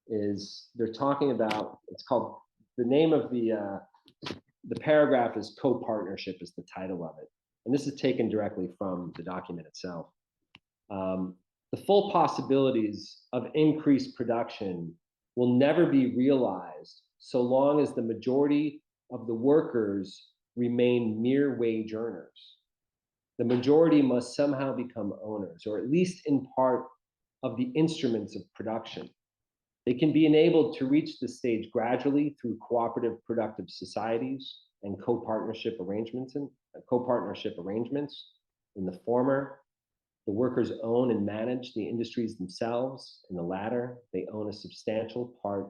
is they're talking about, it's called, the name of the paragraph is Co-Partnership is the title of it. And this is taken directly from the document itself. The full possibilities of increased production will never be realized so long as the majority of the workers remain mere wage earners. The majority must somehow become owners, or at least in part, of the instruments of production. They can be enabled to reach this stage gradually through cooperative productive societies and co-partnership arrangements. In the former, the workers own and manage the industries themselves. In the latter, they own a substantial part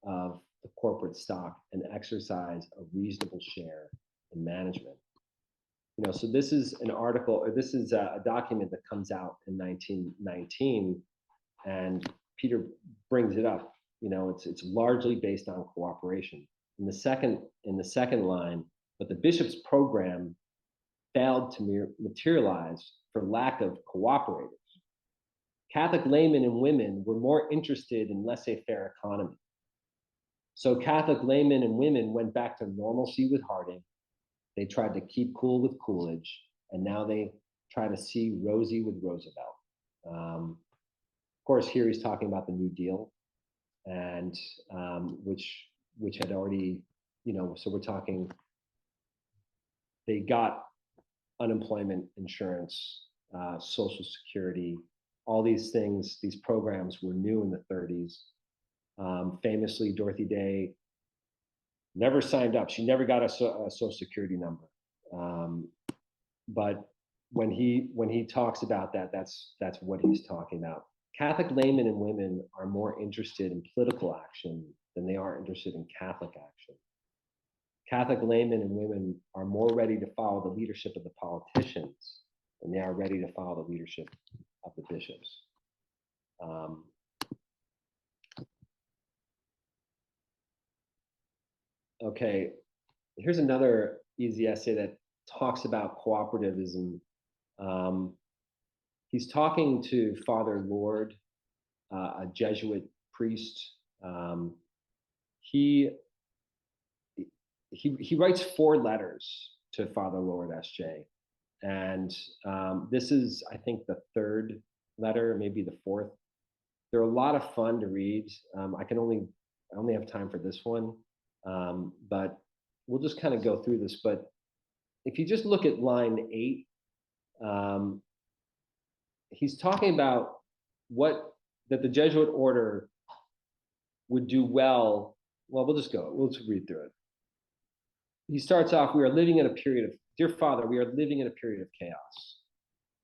of the corporate stock and exercise a reasonable share in management. So this is an article, or this is a document that comes out in 1919, and Peter brings it up. It's largely based on cooperation. In the second line, but the bishop's program failed to materialize for lack of cooperators. Catholic laymen and women were more interested in laissez-faire economy. So Catholic laymen and women went back to normalcy with Harding. They tried to keep cool with Coolidge, and now they try to see rosy with Roosevelt. Of course, here he's talking about the New Deal, and which had already, so we're talking, they got unemployment insurance, Social Security, all these things, these programs were new in the 30s. Famously, Dorothy Day never signed up. She never got a Social Security number. But when he talks about that, that's what he's talking about. Catholic laymen and women are more interested in political action than they are interested in Catholic action. Catholic laymen and women are more ready to follow the leadership of the politicians than they are ready to follow the leadership of the bishops. Okay, here's another easy essay that talks about cooperativism. He's talking to Father Lord, a Jesuit priest. He writes 4 letters to Father Lord S.J. And this is, I think, the 3rd letter, maybe the 4th. They're a lot of fun to read. I only have time for this one. But we'll just kind of go through this, but if you just look at line 8, he's talking about that the Jesuit order would do well. Well, we'll just read through it. He starts off, dear Father, we are living in a period of chaos.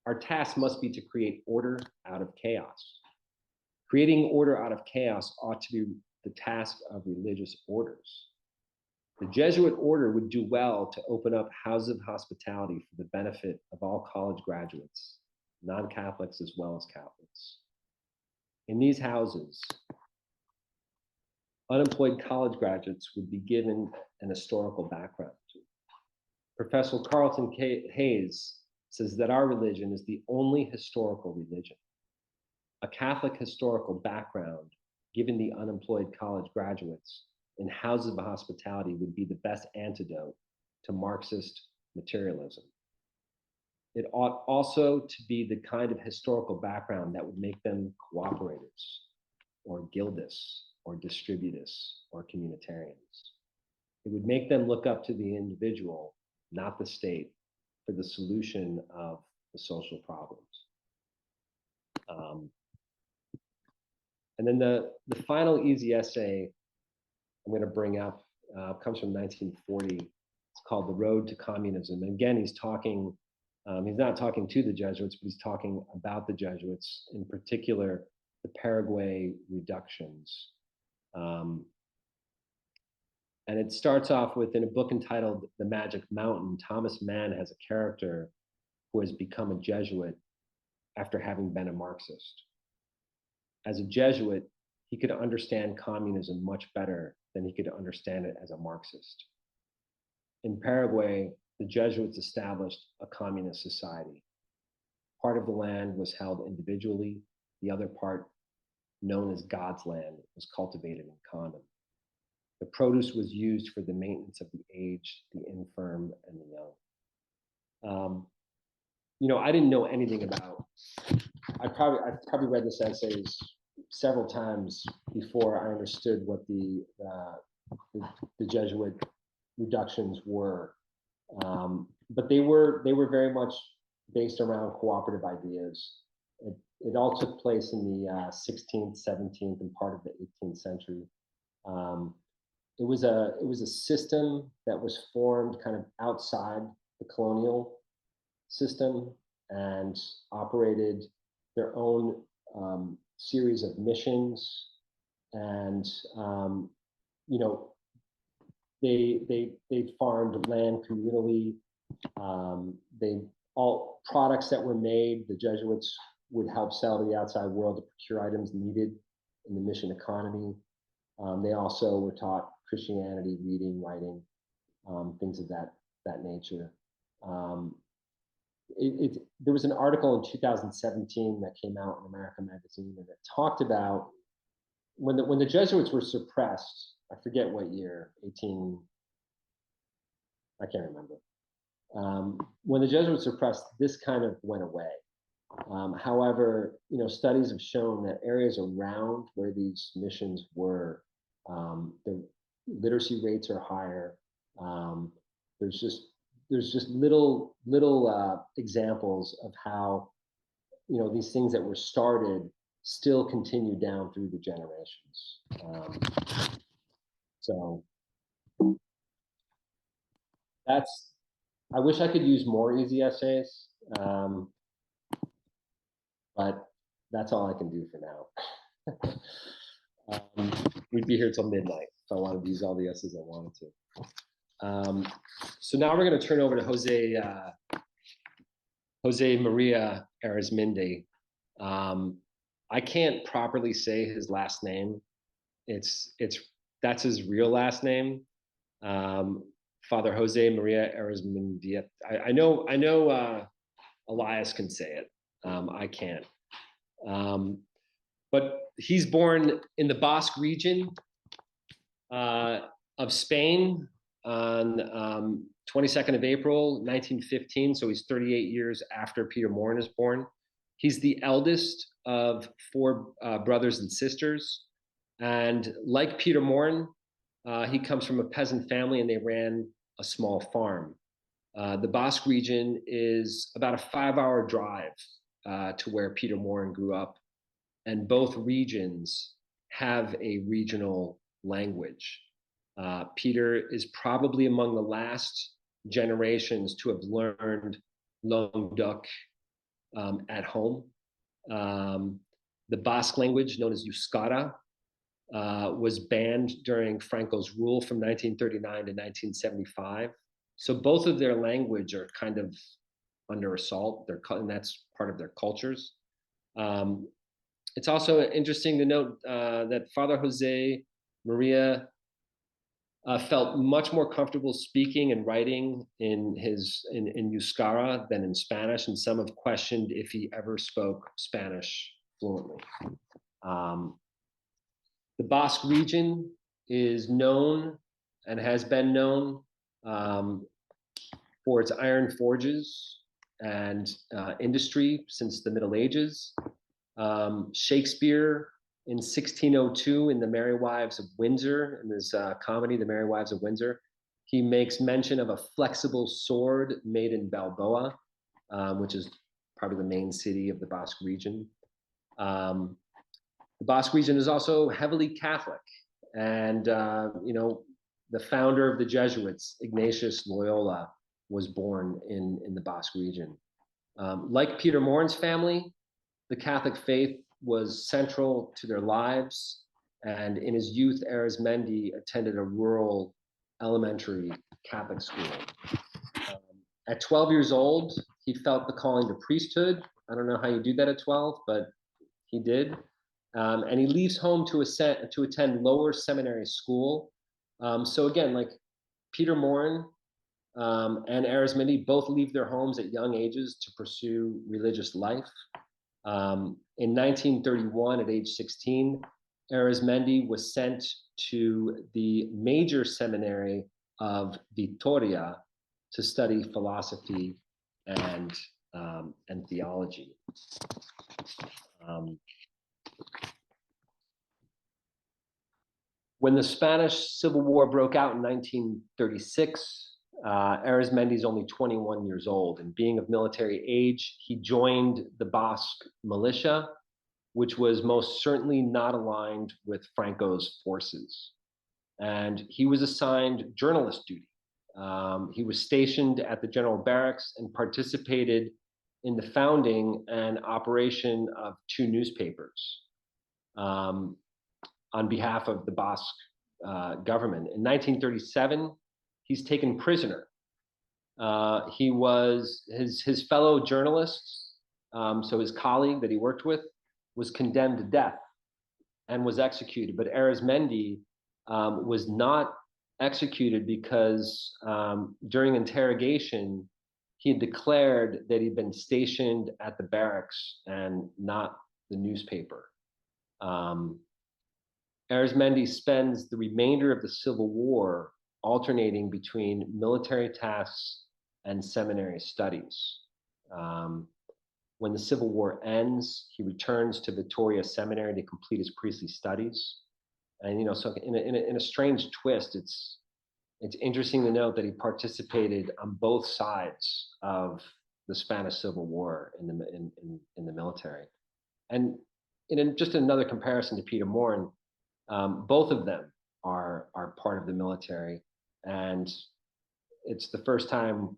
Our task must be to create order out of chaos. Creating order out of chaos ought to be the task of religious orders. The Jesuit order would do well to open up houses of hospitality for the benefit of all college graduates, non-Catholics as well as Catholics. In these houses, unemployed college graduates would be given an historical background. Professor Carlton Hayes says that our religion is the only historical religion. A Catholic historical background given the unemployed college graduates in houses of hospitality would be the best antidote to Marxist materialism. It ought also to be the kind of historical background that would make them cooperators, or guildists, or distributists, or communitarians. It would make them look up to the individual, not the state, for the solution of the social problems. And then the final easy essay I'm going to bring up comes from 1940. It's called The Road to Communism. And again, he's not talking to the Jesuits, but he's talking about the Jesuits, in particular, the Paraguay reductions. And it starts off with, in a book entitled The Magic Mountain, Thomas Mann has a character who has become a Jesuit after having been a Marxist. As a Jesuit, he could understand communism much better than he could understand it as a Marxist. In Paraguay, the Jesuits established a communist society. Part of the land was held individually. The other part, known as God's land, was cultivated in common. The produce was used for the maintenance of the aged, the infirm, and the young. I didn't know anything about. I've probably read this essays several times before I understood what the Jesuit reductions were, but they were very much based around cooperative ideas. It all took place in the 16th, 17th, and part of the 18th century. It was a system that was formed kind of outside the colonial system and operated their own series of missions, and they farmed land communally. All products that were made, the Jesuits would help sell to the outside world to procure items needed in the mission economy. They also were taught Christianity, reading, writing, things of that nature. There was an article in 2017 that came out in America Magazine, and it talked about when the Jesuits were suppressed. I forget what year, I can't remember. When the Jesuits were suppressed, this kind of went away. However, studies have shown that areas around where these missions were, the literacy rates are higher. There's just little examples of how these things that were started still continue down through the generations. So I wish I could use more easy essays, but that's all I can do for now. We'd be here till midnight if I wanted to use all the essays I wanted to. So now we're going to turn over to Jose Maria Arizmendi. I can't properly say his last name. That's his real last name. Father Jose Maria Arizmendi. I know Elias can say it. I can't. But he's born in the Basque region of Spain on 22nd of April, 1915. So he's 38 years after Peter Maurin is born. He's the eldest of 4 brothers and sisters. And like Peter Maurin, He comes from a peasant family and they ran a small farm. The Basque region is about a 5-hour drive to where Peter Maurin grew up, and both regions have a regional language. Peter is probably among the last generations to have learned Languedoc at home. The Basque language, known as Euskara, was banned during Franco's rule from 1939 to 1975. So both of their language are kind of under assault, and that's part of their cultures. It's also interesting to note that Father Jose Maria felt much more comfortable speaking and writing in Euskara than in Spanish, and some have questioned if he ever spoke Spanish fluently. The Basque region is known and has been known for its iron forges and industry since the Middle Ages. Shakespeare in 1602 in The Merry Wives of Windsor, in his comedy, The Merry Wives of Windsor, he makes mention of a flexible sword made in Balboa, which is probably the main city of the Basque region. The Basque region is also heavily Catholic, and the founder of the Jesuits, Ignatius Loyola, was born in the Basque region. Like Peter Maurin's family, the Catholic faith was central to their lives, and in his youth, Arizmendi attended a rural elementary Catholic school. At 12 years old, he felt the calling to priesthood. I don't know how you do that at 12, but he did. And he leaves home to attend lower seminary school. So again, like Peter Maurin and Arizmendi both leave their homes at young ages to pursue religious life. In 1931, at age 16, Arizmendi was sent to the major seminary of Vitoria to study philosophy and theology. When the Spanish Civil War broke out in 1936, Arizmendi's only 21 years old, and being of military age, he joined the Basque militia, which was most certainly not aligned with Franco's forces. And he was assigned journalist duty. He was stationed at the General Barracks and participated in the founding and operation of 2 newspapers on behalf of the Basque government. In 1937, he's taken prisoner. His fellow journalists, so his colleague that he worked with, was condemned to death and was executed. But Arizmendi was not executed because during interrogation, he had declared that he'd been stationed at the barracks and not the newspaper. Arizmendi spends the remainder of the Civil War alternating between military tasks and seminary studies. When the Civil War ends, he returns to Vitoria Seminary to complete his priestly studies. And so in a strange twist, it's interesting to note that he participated on both sides of the Spanish Civil War in the military. And just another comparison to Peter Maurin, both of them are part of the military, and it's the first time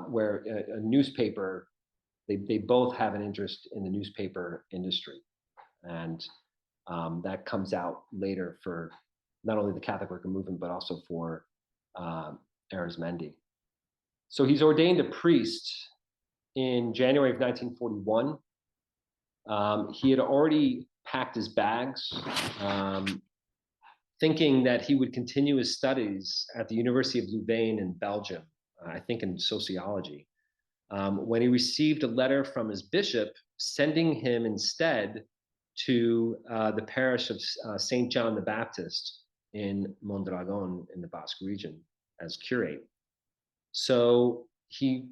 where a newspaper, they both have an interest in the newspaper industry, and that comes out later for not only the Catholic worker movement, but also for Arizmendi. So he's ordained a priest in January of 1941. He had already packed his bags, thinking that he would continue his studies at the University of Louvain in Belgium, I think in sociology, when he received a letter from his bishop sending him instead to the parish of St. John the Baptist in Mondragon in the Basque region as curate. So he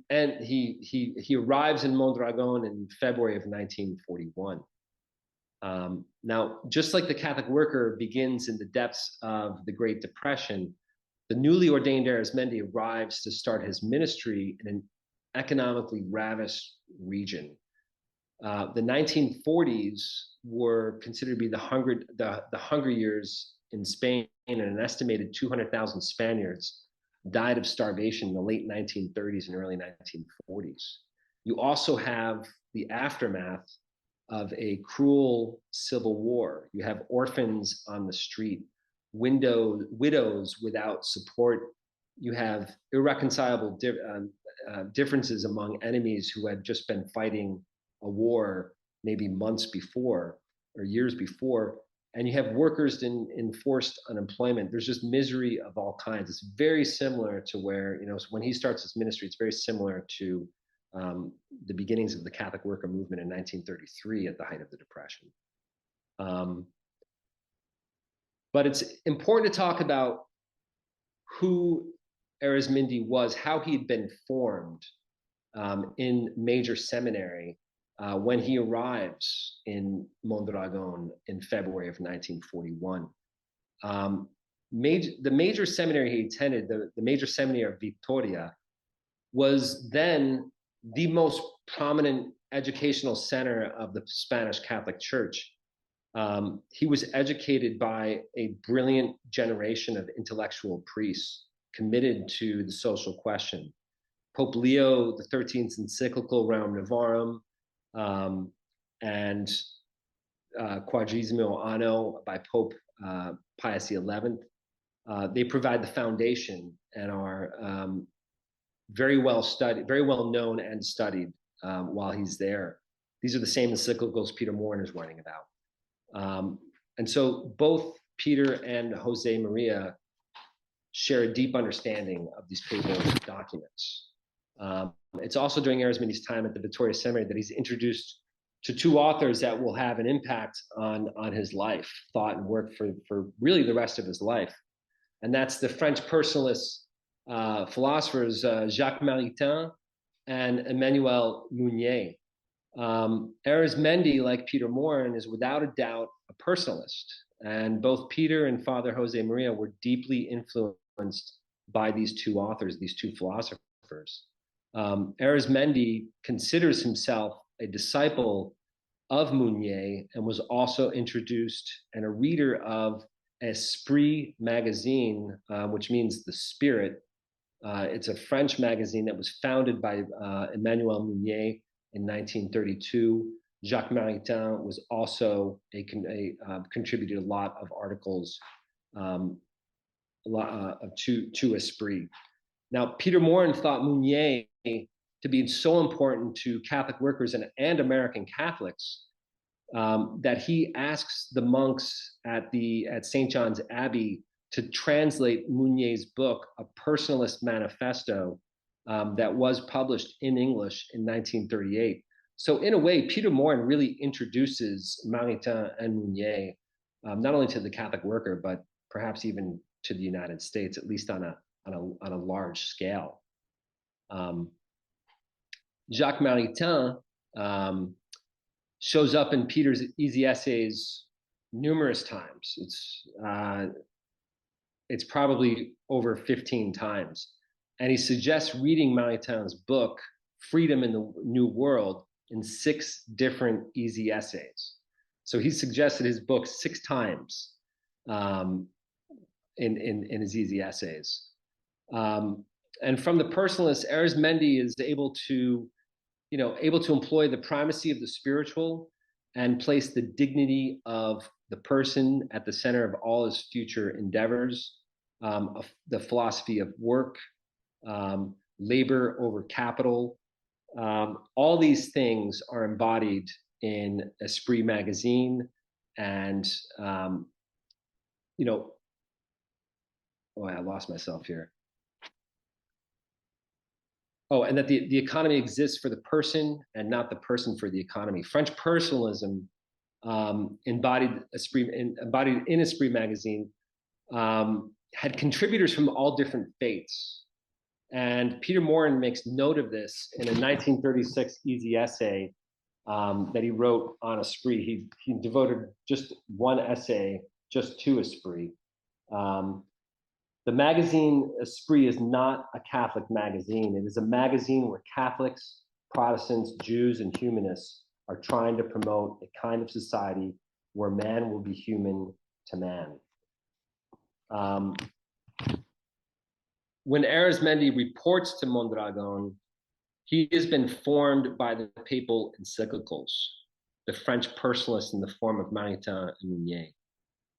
arrives in Mondragon in February of 1941. Now, just like the Catholic worker begins in the depths of the Great Depression, the newly ordained Arizmendi arrives to start his ministry in an economically ravished region. The 1940s were considered to be the hunger years in Spain, and an estimated 200,000 Spaniards died of starvation in the late 1930s and early 1940s. You also have the aftermath of a cruel civil war. You have orphans on the street, widows without support. You have irreconcilable differences among enemies who had just been fighting a war maybe months before or years before. And you have workers in forced unemployment. There's just misery of all kinds. It's very similar to where, when he starts his ministry, it's very similar to the beginnings of the Catholic worker movement in 1933 at the height of the Depression. But it's important to talk about who Arizmendi was, how he'd been formed in major seminary when he arrives in Mondragon in February of 1941. The major seminary he attended, the major seminary of Vitoria, was then the most prominent educational center of the Spanish Catholic Church. He was educated by a brilliant generation of intellectual priests committed to the social question. Pope Leo XIII's encyclical Rerum Novarum and Quadragesimo Anno by Pope Pius XI, they provide the foundation and are very well studied, very well known and studied while he's there. These are the same encyclicals Peter Maurin is writing about. And so both Peter and Jose Maria share a deep understanding of these papal documents. It's also during Arizmendi's time at the Vitoria Seminary that he's introduced to two authors that will have an impact on his life, thought, and work for really the rest of his life. And that's the French personalist philosophers Jacques Maritain and Emmanuel Mounier. Arizmendi, like Peter Maurin, is without a doubt a personalist, and both Peter and Father Jose Maria were deeply influenced by these two authors, these two philosophers. Arizmendi considers himself a disciple of Mounier and was also introduced and a reader of Esprit magazine, which means the spirit. It's a French magazine that was founded by Emmanuel Mounier in 1932. Jacques Maritain was also contributed a lot of articles to Esprit. Now, Peter Maurin thought Mounier to be so important to Catholic workers and American Catholics that he asks the monks at St. John's Abbey to translate Mounier's book, A Personalist Manifesto, that was published in English in 1938. So in a way, Peter Maurin really introduces Maritain and Mounier, not only to the Catholic worker, but perhaps even to the United States, at least on a large scale. Jacques Maritain shows up in Peter's easy essays numerous times. It's probably over 15 times. And he suggests reading Maritain's book, Freedom in the New World, in 6 different easy essays. So he suggested his book 6 times in his easy essays. And from the personalist, Arizmendi is able to employ the primacy of the spiritual and place the dignity of the person at the center of all his future endeavors, of the philosophy of work, labor over capital. All these things are embodied in Esprit magazine, and I lost myself here. Oh, and that the economy exists for the person and not the person for the economy. French personalism, embodied in Esprit magazine, had contributors from all different faiths. And Peter Maurin makes note of this in a 1936 easy essay that he wrote on Esprit. He devoted just one essay just to Esprit. The magazine Esprit is not a Catholic magazine. It is a magazine where Catholics, Protestants, Jews, and humanists are trying to promote a kind of society where man will be human to man. When Arizmendi reports to Mondragon, he has been formed by the papal encyclicals, the French personalists in the form of Maritain and Mounier.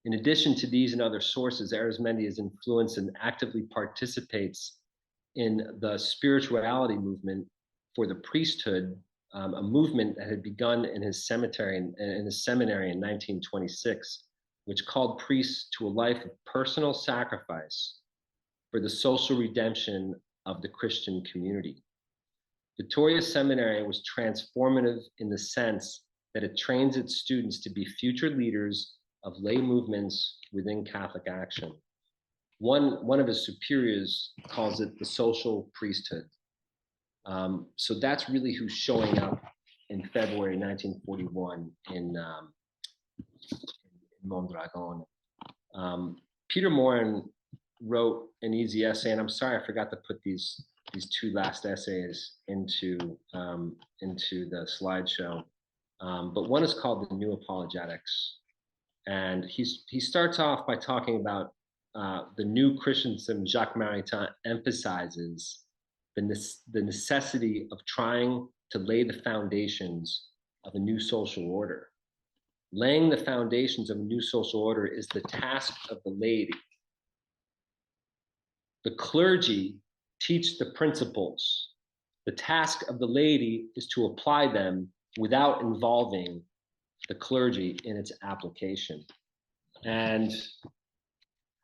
In addition to these and other sources, Arizmendi is influenced and actively participates in the spirituality movement for the priesthood, a movement that had begun in his seminary in 1926, which called priests to a life of personal sacrifice for the social redemption of the Christian community. Victoria Seminary was transformative in the sense that it trains its students to be future leaders of lay movements within Catholic action. One of his superiors calls it the social priesthood. So that's really who's showing up in February 1941 in Mondragon. Peter Maurin wrote an easy essay, and I'm sorry I forgot to put these two last essays into the slideshow. But one is called The New Apologetics. And he starts off by talking about the new Christianism. Jacques Maritain emphasizes the necessity of trying to lay the foundations of a new social order. Laying the foundations of a new social order is the task of the laity. The clergy teach the principles. The task of the laity is to apply them without involving the clergy in its application. And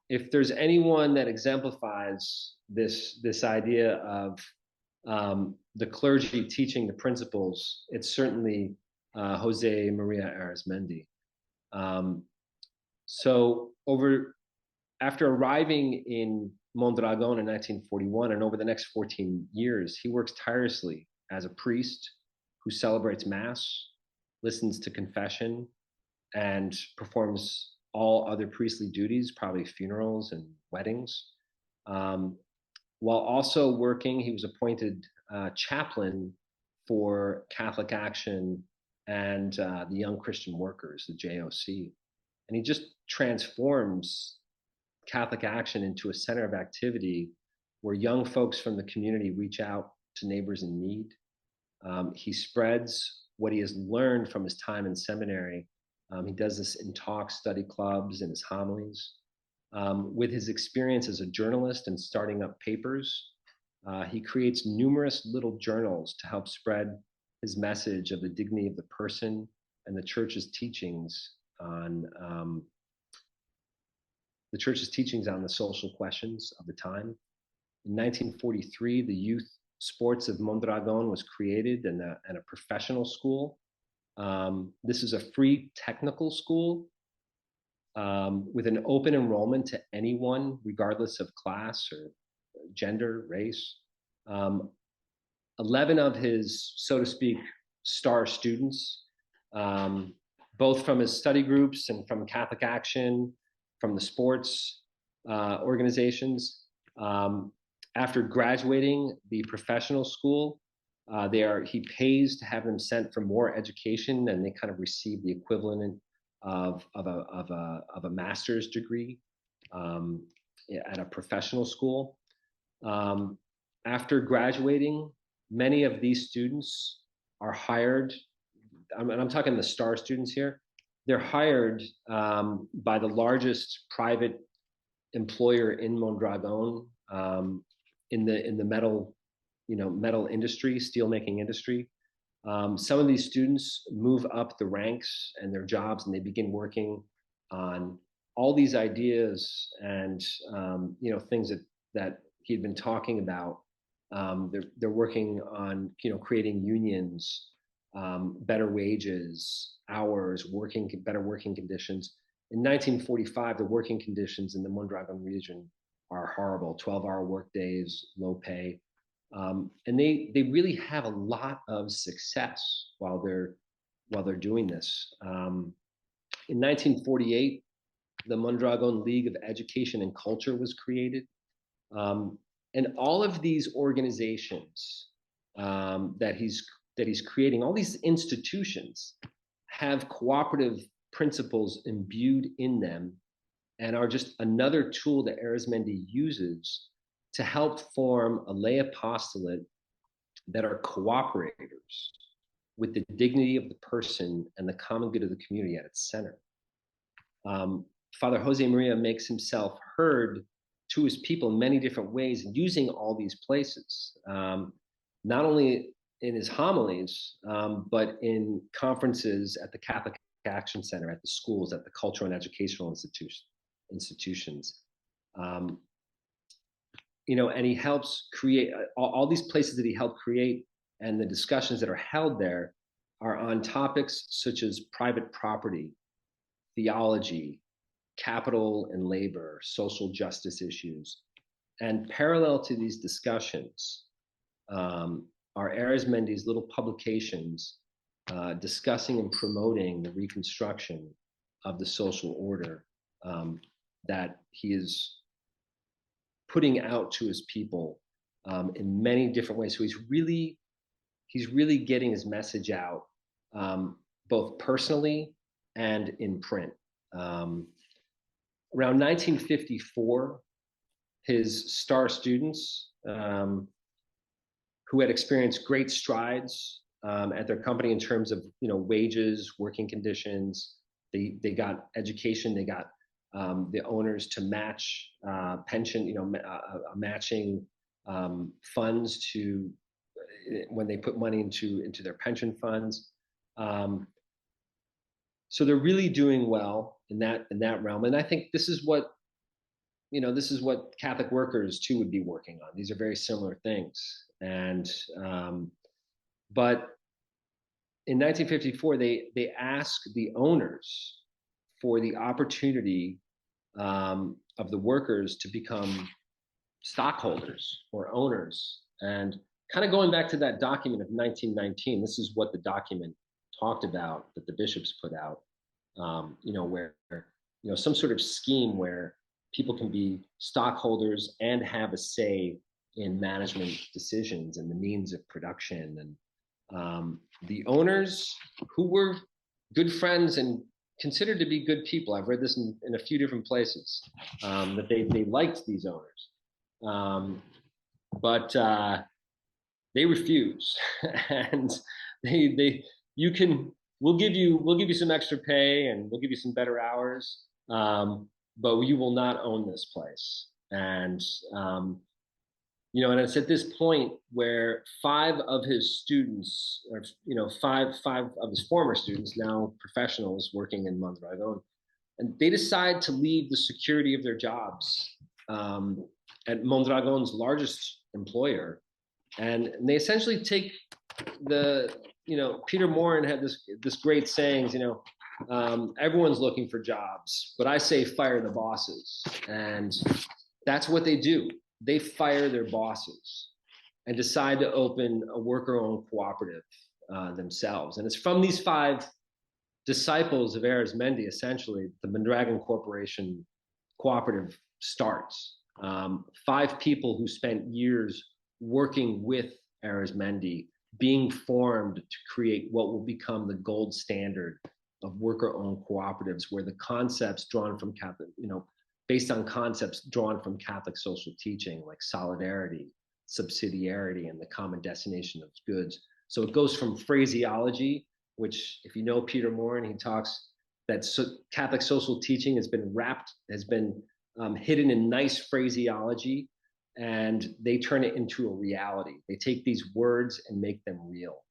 if there's anyone that exemplifies this idea of the clergy teaching the principles, it's certainly Jose Maria Arizmendi. So after arriving in Mondragon in 1941 and over the next 14 years, he works tirelessly as a priest who celebrates Mass, listens to confession, and performs all other priestly duties, probably funerals and weddings. While also working, he was appointed chaplain for Catholic Action and the Young Christian Workers, the JOC. And he just transforms Catholic Action into a center of activity where young folks from the community reach out to neighbors in need. He spreads what he has learned from his time in seminary. He does this in talks, study clubs, and his homilies. With his experience as a journalist and starting up papers, he creates numerous little journals to help spread his message of the dignity of the person and the church's teachings on the social questions of the time. In 1943, the youth sports of Mondragon was created and a professional school. This is a free technical school with an open enrollment to anyone, regardless of class or gender, race. 11 of his, so to speak, star students, both from his study groups and from Catholic Action, from the sports organizations. After graduating the professional school, he pays to have them sent for more education, and they kind of receive the equivalent of a master's degree at a professional school. After graduating, many of these students are hired, and I'm talking the star students here, they're hired by the largest private employer in Mondragon, in the metal industry, steelmaking industry. Some of these students move up the ranks and their jobs, and they begin working on all these ideas and things that he'd been talking about. They're working on creating unions, better wages, hours, better working conditions. In 1945, the working conditions in the Mondragon region are horrible: 12-hour work days, low pay. And they really have a lot of success while they're while they're doing this. In 1948, the Mondragon League of Education and Culture was created. And all of these organizations that he's creating, all these institutions have cooperative principles imbued in them and are just another tool that Arizmendi uses to help form a lay apostolate that are cooperators with the dignity of the person and the common good of the community at its center. Father Jose Maria makes himself heard to his people in many different ways, using all these places, not only in his homilies, but in conferences at the Catholic Action Center, at the schools, at the cultural and educational institutions. And he helps create all these places that he helped create, and the discussions that are held there are on topics such as private property, theology, capital and labor, social justice issues. And parallel to these discussions are Arizmendi's little publications discussing and promoting the reconstruction of the social order that he is putting out to his people in many different ways. So he's really getting his message out, both personally and in print. Around 1954, his star students, who had experienced great strides at their company in terms of wages, working conditions, they got education, they got the owners to match pension, matching funds to when they put money into their pension funds. So they're really doing well in that realm, and I think this is what Catholic workers too would be working on. These are very similar things, and but in 1954 they asked the owners for the opportunity of the workers to become stockholders or owners. And kind of going back to that document of 1919, this is what the document talked about that the bishops put out, where some sort of scheme where people can be stockholders and have a say in management decisions and the means of production. And the owners, who were good friends and considered to be good people, I've read this in a few different places, that they liked these owners, but they refuse, and we'll give you some extra pay and we'll give you some better hours, but you will not own this place. And and it's at this point where five of his students, or five of his former students, now professionals working in Mondragon, and they decide to leave the security of their jobs at Mondragon's largest employer, and they essentially take Peter Maurin had this great sayings, everyone's looking for jobs, but I say fire the bosses. And that's what they do. They fire their bosses and decide to open a worker-owned cooperative themselves. And it's from these five disciples of Arizmendi, essentially, the Mondragon Corporation cooperative starts. Five people who spent years working with Arizmendi, being formed to create what will become the gold standard of worker-owned cooperatives, where the concepts drawn from Catholic, based on concepts drawn from Catholic social teaching, like solidarity, subsidiarity, and the common destination of goods. So it goes from phraseology, which, if you know Peter Maurin, he talks that Catholic social teaching has been hidden in nice phraseology, and they turn it into a reality. They take these words and make them real.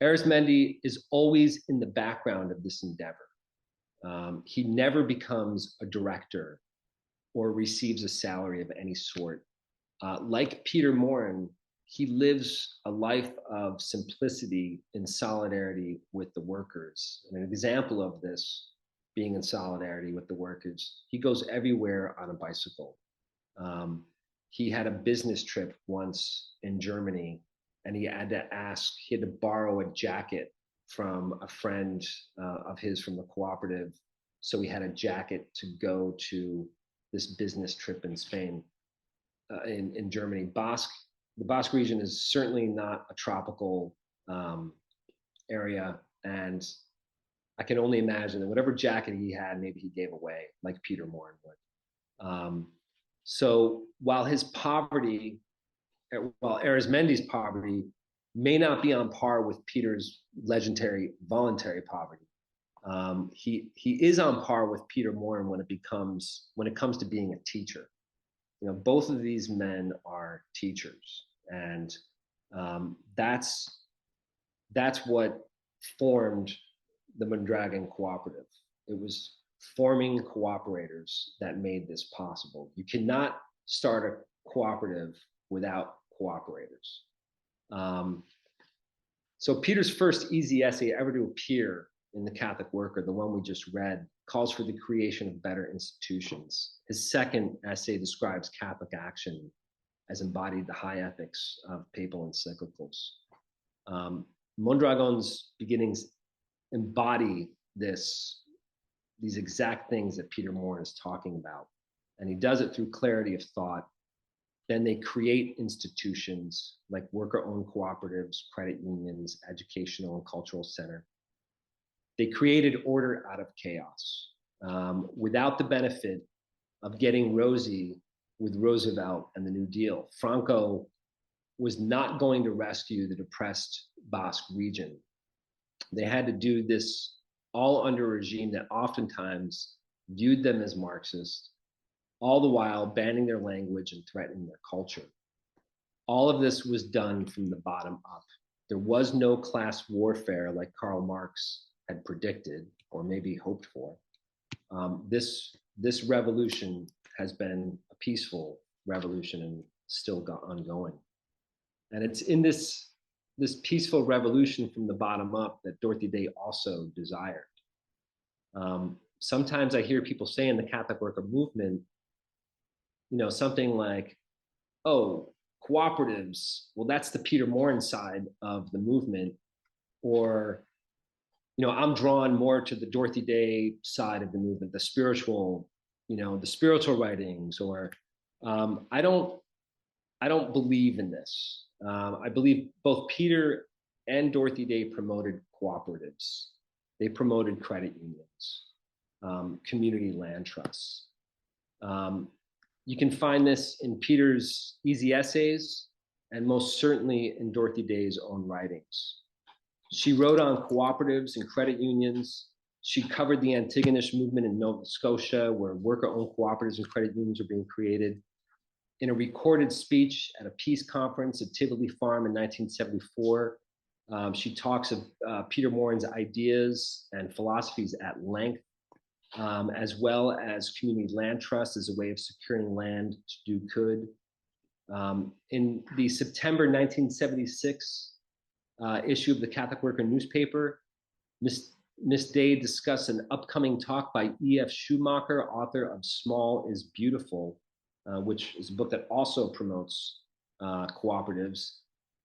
Arizmendi is always in the background of this endeavor. He never becomes a director or receives a salary of any sort. Like Peter Maurin, he lives a life of simplicity in solidarity with the workers. And an example of this, being in solidarity with the workers, he goes everywhere on a bicycle. he had a business trip once in Germany, and he had to borrow a jacket from a friend of his from the cooperative. So he had a jacket to go to this business trip in Spain, in Germany. The Basque region is certainly not a tropical area, and I can only imagine that whatever jacket he had, maybe he gave away, like Peter Maurin would. So while Arizmendi's poverty may not be on par with Peter's legendary voluntary poverty, he is on par with Peter Maurin when it comes to being a teacher. You know, both of these men are teachers, and that's what formed the Mondragon Cooperative. It was forming cooperators that made this possible. You cannot start a cooperative without cooperators. So Peter's first easy essay ever to appear in the Catholic Worker, the one we just read, calls for the creation of better institutions. His second essay describes Catholic action as embodied the high ethics of papal encyclicals. Mondragon's beginnings embody these exact things that Peter Maurin is talking about. And he does it through clarity of thought. Then they create institutions like worker-owned cooperatives, credit unions, educational and cultural center. They created order out of chaos, without the benefit of getting rosy with Roosevelt and the New Deal. Franco was not going to rescue the depressed Basque region. They had to do this all under a regime that oftentimes viewed them as Marxist, all the while banning their language and threatening their culture. All of this was done from the bottom up. There was no class warfare like Karl Marx had predicted or maybe hoped for. This revolution has been a peaceful revolution and still ongoing. And it's in this peaceful revolution from the bottom up that Dorothy Day also desired. Sometimes I hear people say in the Catholic worker movement, you know, something like, oh, cooperatives, well, that's the Peter Maurin side of the movement. Or, you know, I'm drawn more to the Dorothy Day side of the movement, the spiritual writings, or I don't believe in this. I believe both Peter and Dorothy Day promoted cooperatives. They promoted credit unions, community land trusts. You can find this in Peter's easy essays and most certainly in Dorothy Day's own writings. She wrote on cooperatives and credit unions. She covered the Antigonish movement in Nova Scotia, where worker-owned cooperatives and credit unions are being created. In a recorded speech at a peace conference at Tivoli Farm in 1974, she talks of Peter Maurin's ideas and philosophies at length, as well as community land trusts as a way of securing land to do good. In the September 1976 issue of the Catholic Worker newspaper, Miss Day discussed an upcoming talk by E.F. Schumacher, author of Small is Beautiful, which is a book that also promotes cooperatives.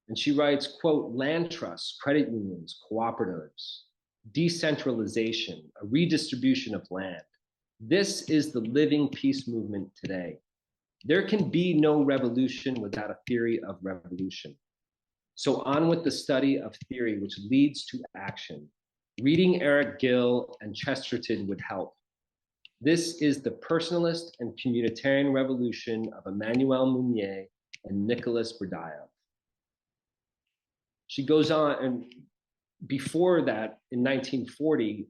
And she writes, quote, land trusts, credit unions, cooperatives, decentralization, a redistribution of land. This is the living peace movement today. There can be no revolution without a theory of revolution. So on with the study of theory, which leads to action. Reading Eric Gill and Chesterton would help. This is the personalist and communitarian revolution of Emmanuel Mounier and Nicholas Berdyaev. She goes on, and before that, in 1940,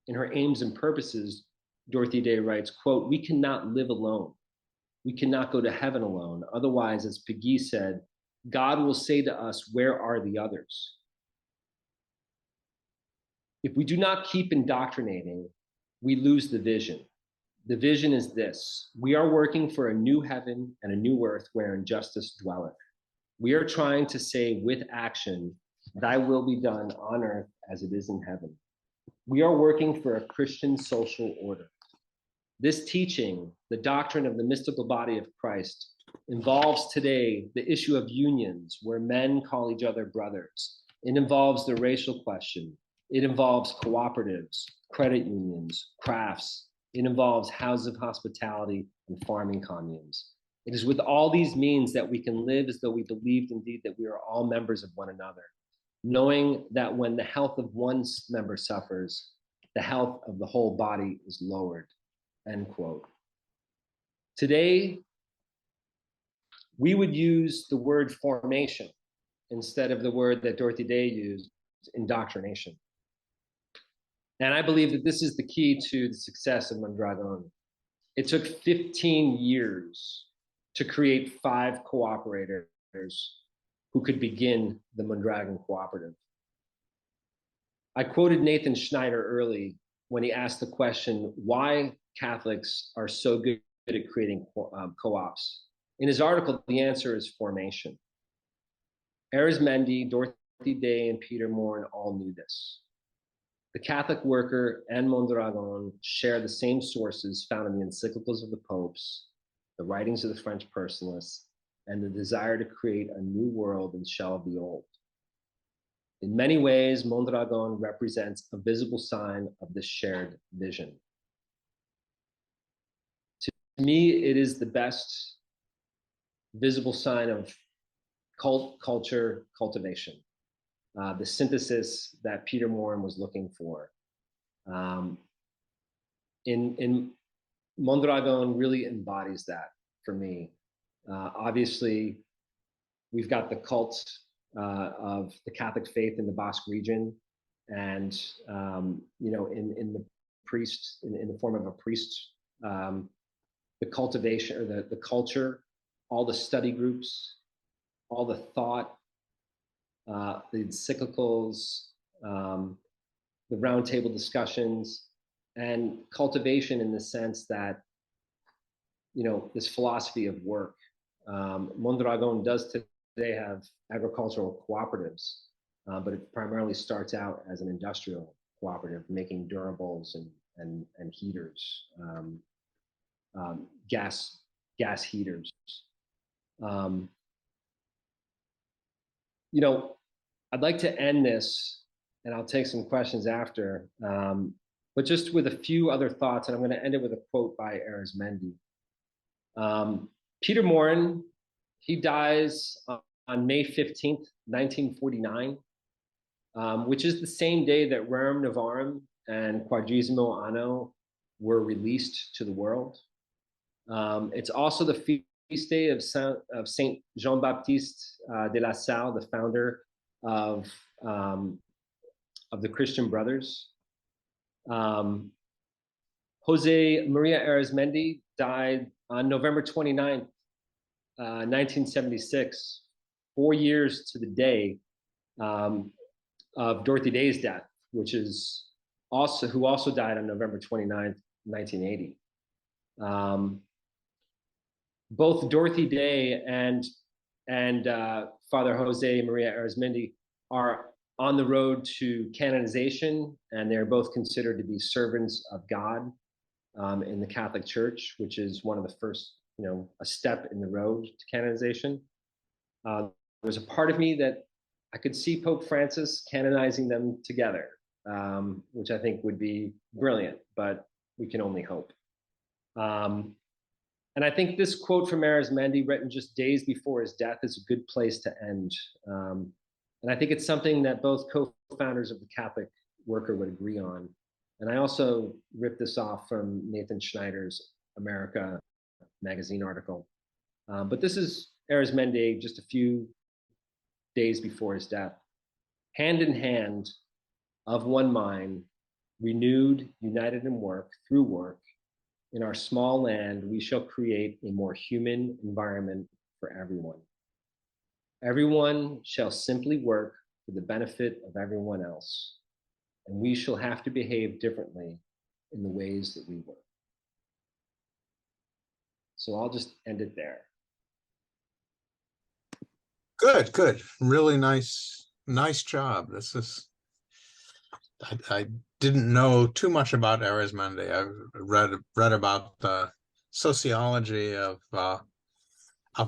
in her Aims and Purposes, Dorothy Day writes, quote, we cannot live alone. We cannot go to heaven alone. Otherwise, as Peggy said, God will say to us, where are the others? If we do not keep indoctrinating, we lose the vision. The vision is this: we are working for a new heaven and a new earth wherein justice dwelleth. We are trying to say with action, thy will be done on earth as it is in heaven. We are working for a Christian social order. This teaching, the doctrine of the mystical body of Christ, involves today the issue of unions where men call each other brothers. It involves the racial question. It involves cooperatives, credit unions, crafts. It involves houses of hospitality and farming communes. It is with all these means that we can live as though we believed indeed that we are all members of one another, knowing that when the health of one member suffers, the health of the whole body is lowered, end quote. Today, we would use the word formation instead of the word that Dorothy Day used, indoctrination. And I believe that this is the key to the success of Mondragon. It took 15 years to create 5 cooperators who could begin the Mondragon Cooperative. I quoted Nathan Schneider early when he asked the question, why Catholics are so good at creating co-ops. In his article, the answer is formation. Arizmendi, Dorothy Day, and Peter Maurin all knew this. The Catholic worker and Mondragon share the same sources found in the encyclicals of the popes, the writings of the French personalists, and the desire to create a new world and shelve the old. In many ways, Mondragon represents a visible sign of this shared vision. To me, it is the best visible sign of culture cultivation, the synthesis that Peter Maurin was looking for. In Mondragon really embodies that for me. Obviously, we've got the cult of the Catholic faith in the Basque region, and in the priest, in the form of a priest, the cultivation or the culture, all the study groups, all the thought, the encyclicals, the roundtable discussions, and cultivation in the sense that, this philosophy of work. Mondragon does today have agricultural cooperatives, but it primarily starts out as an industrial cooperative, making durables and heaters, gas heaters. I'd like to end this, and I'll take some questions after, but just with a few other thoughts, and I'm going to end it with a quote by Arizmendi. Peter Maurin, he dies on May 15th, 1949, which is the same day that Rerum Novarum and Quadragesimo Anno were released to the world. It's also the feast day of Saint Jean-Baptiste de la Salle, the founder of the Christian Brothers. Jose Maria Arizmendi died on November 29th, 1976, 4 years to the day of Dorothy Day's death, who also died on November 29th, 1980. Both Dorothy Day and Father Jose Maria Arizmendi are on the road to canonization, and they're both considered to be servants of God in the Catholic Church, which is one of the first, a step in the road to canonization. There was a part of me that I could see Pope Francis canonizing them together, which I think would be brilliant, but we can only hope. And I think this quote from Arizmendi, written just days before his death, is a good place to end. And I think it's something that both co-founders of the Catholic Worker would agree on. And I also ripped this off from Nathan Schneider's America magazine article. But this is Arizmendi just a few days before his death. Hand in hand, of one mind, renewed, united in work, through work, in our small land, we shall create a more human environment for everyone. Everyone shall simply work for the benefit of everyone else, and we shall have to behave differently in the ways that we work. So I'll just end it there. Good. Really nice job. This is, I didn't know too much about Arizmendi. I've read about the sociology of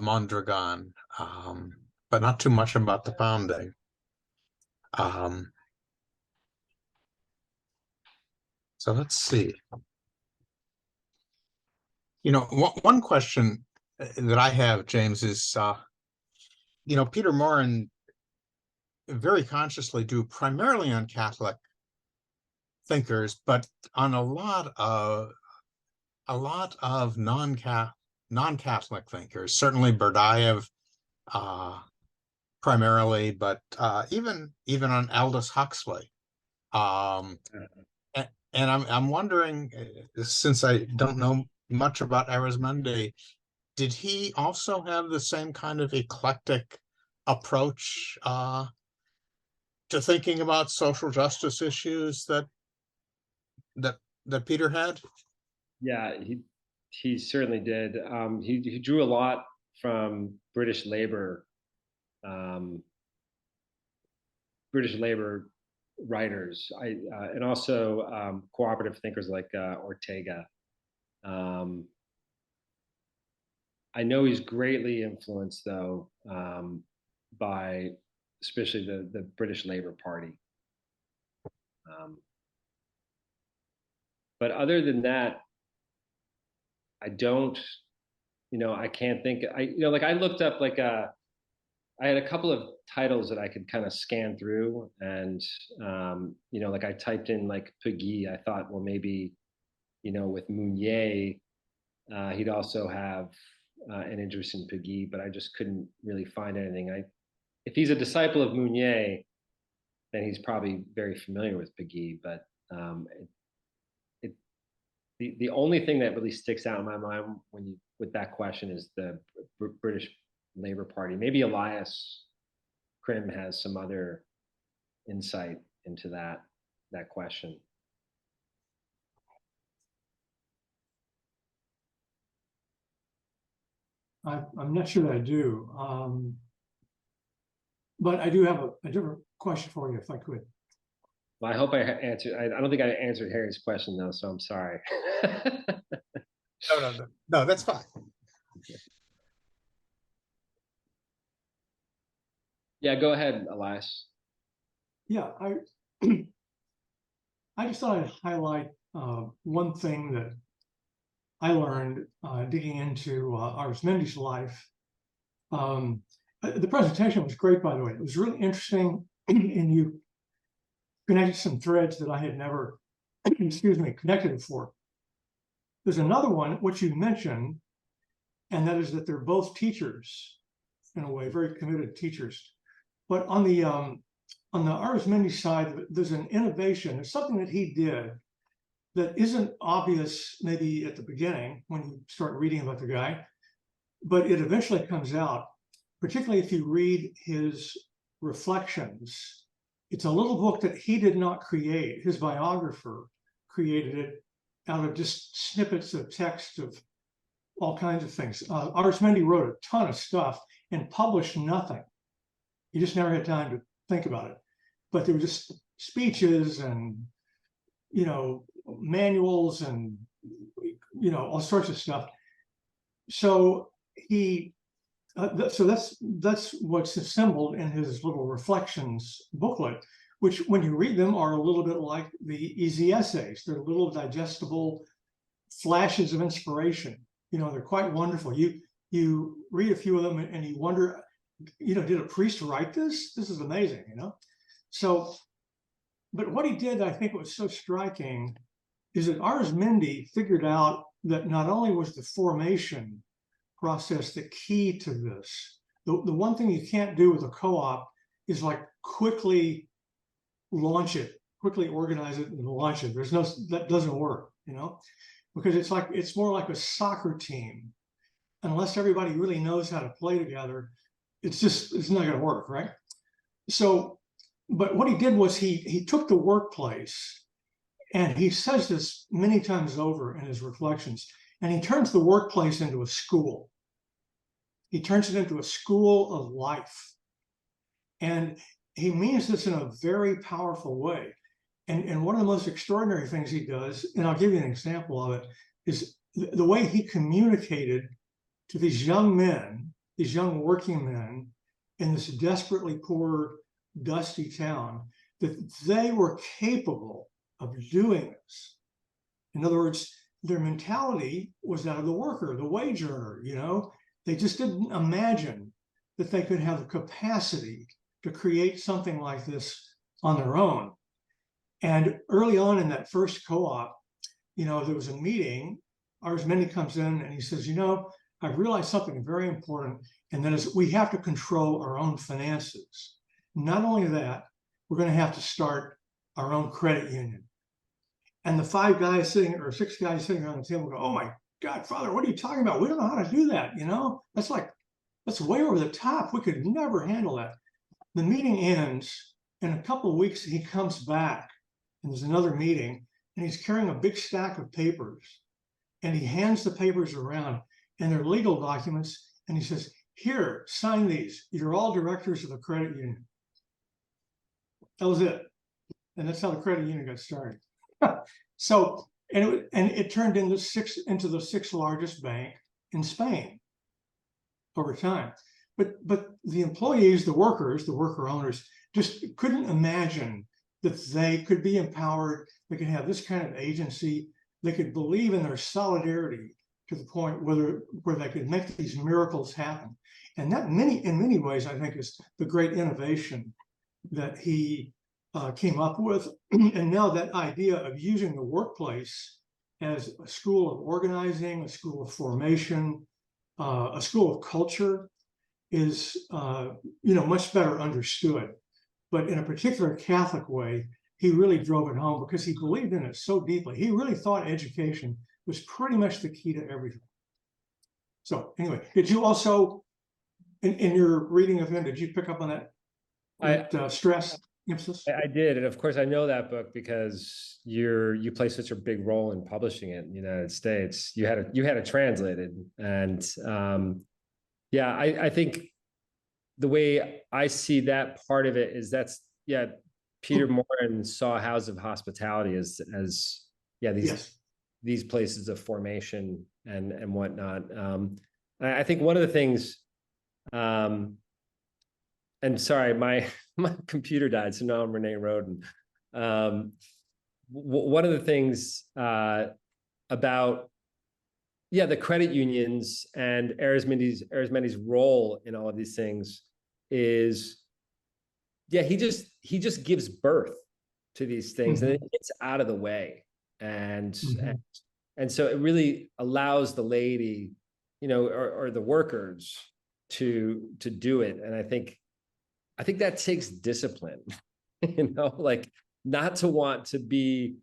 Mondragon, but not too much about the founding. So let's see. One question that I have, James, is, Peter Maurin very consciously drew primarily on Catholic thinkers, but on a lot of non-Catholic thinkers. Certainly Berdyaev, primarily, but even on Aldous Huxley. And I'm wondering, since I don't know much about Arizmendi, did he also have the same kind of eclectic approach to thinking about social justice issues that Peter had? Yeah, he certainly did. He drew a lot from British labor writers, and also cooperative thinkers like Ortega. I know he's greatly influenced, though, by especially the British Labour Party. But other than that, I don't, I can't think. Like I looked up I had a couple of titles that I could kind of scan through, and like I typed in like Peggy. I thought, well, maybe, with Mounier, he'd also have an interest in Peggy, but I just couldn't really find anything. If he's a disciple of Mounier, then he's probably very familiar with Peggy. But the only thing that really sticks out in my mind with that question is the British Labour Party. Maybe Elias Krim has some other insight into that question. I'm not sure that I do, but I do have a different question for you, if I could. Well, I hope I answered. I don't think I answered Harry's question though, so I'm sorry. No, that's fine. Yeah, go ahead, Elias. Yeah, I just thought I'd highlight one thing that I learned digging into Arizmendi's life. The presentation was great, by the way. It was really interesting, and you connected some threads that I had never, connected before. There's another one which you mentioned, and that is that they're both teachers, in a way, very committed teachers. But on the Arizmendi side, there's an innovation. It's something that he did that isn't obvious maybe at the beginning when you start reading about the guy, but it eventually comes out, particularly if you read his reflections. It's a little book that he did not create. His biographer created it out of just snippets of text of all kinds of things. Arizmendi wrote a ton of stuff and published nothing. He just never had time to think about it. But there were just speeches and, manuals and, all sorts of stuff. So so that's what's assembled in his little reflections booklet, which when you read them are a little bit like the easy essays. They're little digestible flashes of inspiration. They're quite wonderful. You read a few of them and you wonder, did a priest write this? This is amazing, So, but what he did, I think was so striking, is that Arizmendi figured out that not only was the formation process the key to this, the one thing you can't do with a co-op is like quickly launch it, quickly organize it and launch it. That doesn't work, because it's more like a soccer team. Unless everybody really knows how to play together, it's not going to work, right? So, but what he did was he took the workplace, and he says this many times over in his reflections, and he turns the workplace into a school. He turns it into a school of life. And he means this in a very powerful way. And one of the most extraordinary things he does, and I'll give you an example of it, is the way he communicated to these young men these young working men in this desperately poor, dusty town, that they were capable of doing this. In other words, their mentality was that of the worker, the wage earner, you know. They just didn't imagine that they could have the capacity to create something like this on their own. And early on in that first co-op, you know, there was a meeting. Arsmendi comes in and he says, you know, I've realized something very important, and that is we have to control our own finances. Not only that, we're going to have to start our own credit union. And the 5 guys sitting, or 6 guys sitting around the table go, oh my God, Father, what are you talking about? We don't know how to do that. You know, that's way over the top. We could never handle that. The meeting ends. In a couple of weeks, he comes back and there's another meeting, and he's carrying a big stack of papers, and he hands the papers around, and they're legal documents. And he says, here, sign these. You're all directors of the credit union. That was it. And that's how the credit union got started. So, and it turned into the 6th largest bank in Spain over time. But the employees, the workers, the worker owners just couldn't imagine that they could be empowered. They could have this kind of agency. They could believe in their solidarity to the point where they could make these miracles happen. And that in many ways, I think, is the great innovation that he came up with. And now that idea of using the workplace as a school of organizing, a school of formation, a school of culture is, much better understood. But in a particular Catholic way, he really drove it home because he believed in it so deeply. He really thought education was pretty much the key to everything. So anyway, did you also, in your reading of him, did you pick up on that stress emphasis? I did, and of course I know that book because you play such a big role in publishing it in the United States. You had it translated, and I think the way I see that part of it is Peter Maurin saw House of Hospitality as these places of formation and whatnot. I think one of the things, and sorry, my computer died, so now I'm Renee Roden. One of the things about the credit unions and Arizmendi's role in all of these things is, he just gives birth to these things, and it gets out of the way, and so it really allows the laity, or the workers to do it. And I think that takes discipline, like not to want to be,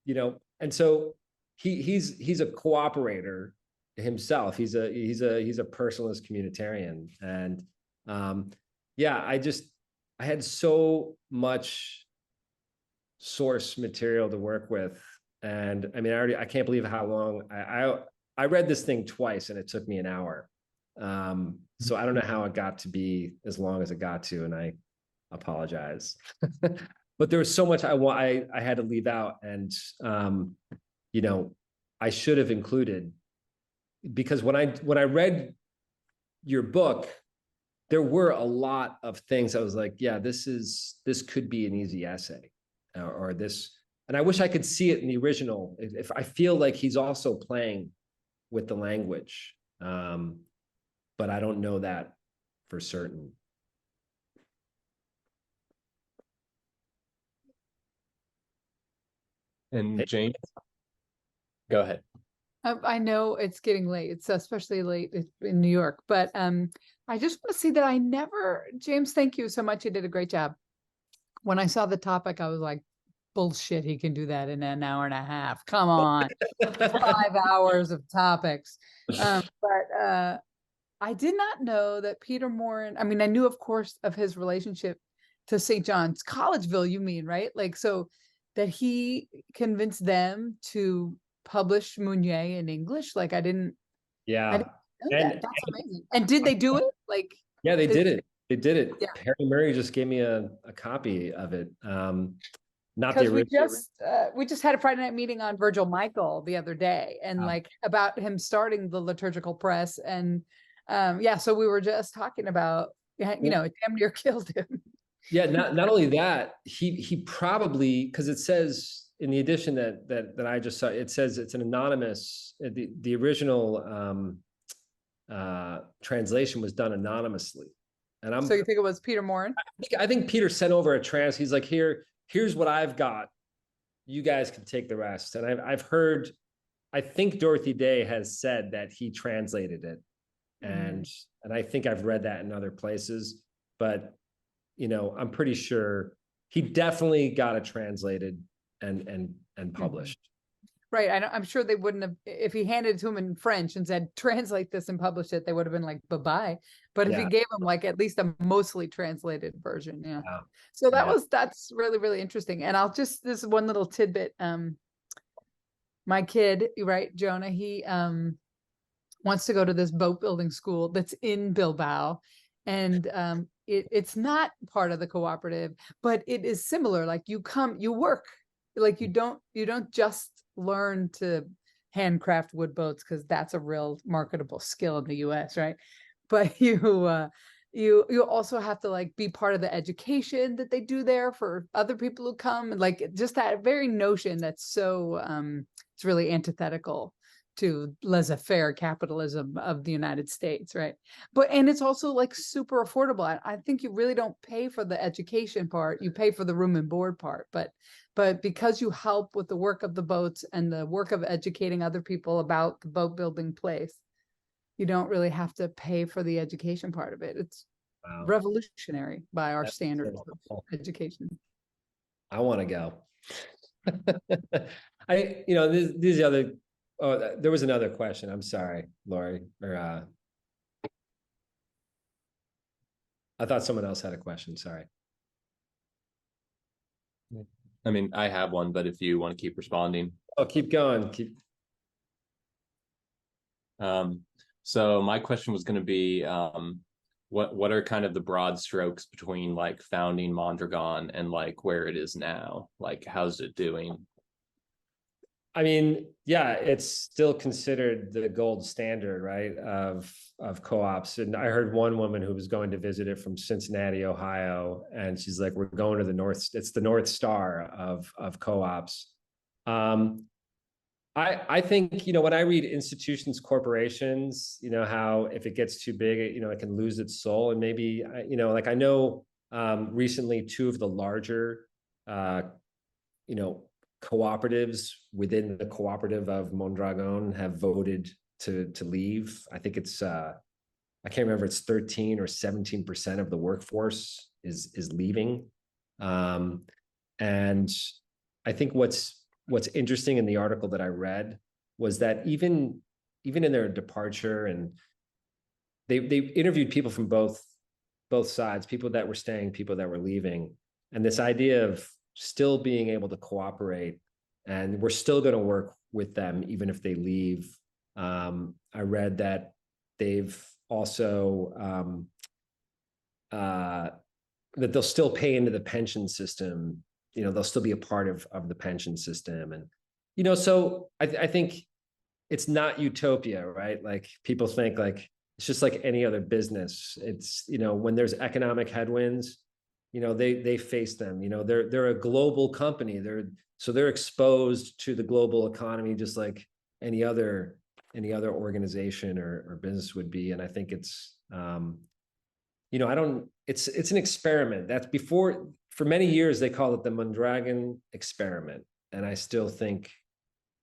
and so he's a cooperator himself. He's a personalist communitarian. And I had so much source material to work with. And I mean, I can't believe how long I read this thing twice, and it took me an hour. So I don't know how it got to be as long as it got to, and I apologize. But there was so much I had to leave out, and I should have included, because when I read your book, there were a lot of things I was like, this could be an easy essay, or this. And I wish I could see it in the original. If I feel like he's also playing with the language, but I don't know that for certain. And James, go ahead. I know it's getting late. It's especially late in New York, but I just want to say that James, thank you so much. You did a great job. When I saw the topic, I was like, bullshit, he can do that in an hour and a half. Come on, 5 hours of topics. But I did not know that Peter Maurin, I mean, I knew, of course, of his relationship to St. John's Collegeville, you mean, right? Like, so that he convinced them to publish Meunier in English. Like, I didn't know that. That's amazing. And did they do it? Like, they did it. They did it. Yeah. Harry Murray just gave me a copy of it. Not the because original. we just had a Friday night meeting on Virgil Michael the other day, and like about him starting the liturgical press, and Yeah, so we were just talking about, you know, it damn near killed him. Yeah, not only that, he probably, because it says in the edition that I just saw, it says it's an anonymous. The original translation was done anonymously, and So you think it was Peter Maurin? I think Peter sent over a he's like, here's what I've got, you guys can take the rest. And I've heard, I think Dorothy Day has said that he translated it, and I think I've read that in other places, but you know, I'm pretty sure he definitely got it translated and published. Right. I'm sure they wouldn't have, if he handed it to him in French and said, translate this and publish it, they would have been like, bye-bye. But if he gave him like at least a mostly translated version. Yeah. Wow. So that's really, really interesting. And I'll just, this one little tidbit. My kid, right, Jonah, he wants to go to this boat building school that's in Bilbao. And it's not part of the cooperative, but it is similar. Like you work, like you don't just learn to handcraft wood boats, because that's a real marketable skill in the US, right? But you also have to like be part of the education that they do there for other people who come, and like just that very notion that's so it's really antithetical to laissez-faire capitalism of the United States, right? And it's also like super affordable. I think you really don't pay for the education part, you pay for the room and board part, but because you help with the work of the boats and the work of educating other people about the boat building place, you don't really have to pay for the education part of it. It's revolutionary by our standards of education. I want to go. These other. Oh, there was another question. I'm sorry, Lori. Or I thought someone else had a question. Sorry. I mean, I have one, but if you want to keep responding. Oh, keep going. So my question was going to be, what are kind of the broad strokes between like founding Mondragon and like where it is now? Like, how's it doing? I mean, yeah, it's still considered the gold standard, right, of co-ops. And I heard one woman who was going to visit it from Cincinnati, Ohio, and she's like, "We're going to the North. It's the North Star of co-ops." I think, you know, when I read institutions, corporations, you know, how if it gets too big, you know, it can lose its soul. And maybe, you know, like I know recently two of the larger, you know, cooperatives within the cooperative of Mondragon have voted to leave. I think it's I can't remember, it's 13 or 17% of the workforce is leaving. And I think what's interesting in the article that I read was that even in their departure, and they interviewed people from both sides, people that were staying, people that were leaving, and this idea of still being able to cooperate, and we're still going to work with them even if they leave. I read that they've also that they'll still pay into the pension system. You know, they'll still be a part of the pension system, and you know, so I think it's not utopia, right? Like people think like it's just like any other business. It's, you know, when there's economic headwinds, you know, they face them. You know, they're a global company. They're exposed to the global economy just like any other organization or business would be. And I think it's you know, it's an experiment. That's before, for many years they called it the Mondragon experiment, and I still think,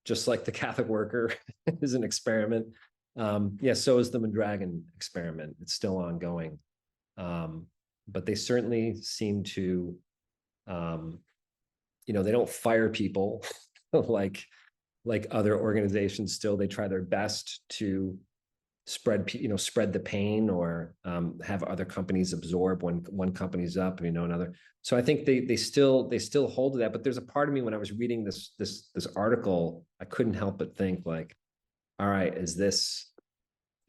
just like the Catholic worker is an experiment, yeah, so is the Mondragon experiment. It's still ongoing. But they certainly seem to, you know, they don't fire people like other organizations. Still, they try their best to spread the pain, or have other companies absorb when one company's up, you know, another. So I think they still hold to that. But there's a part of me when I was reading this article, I couldn't help but think like, all right, is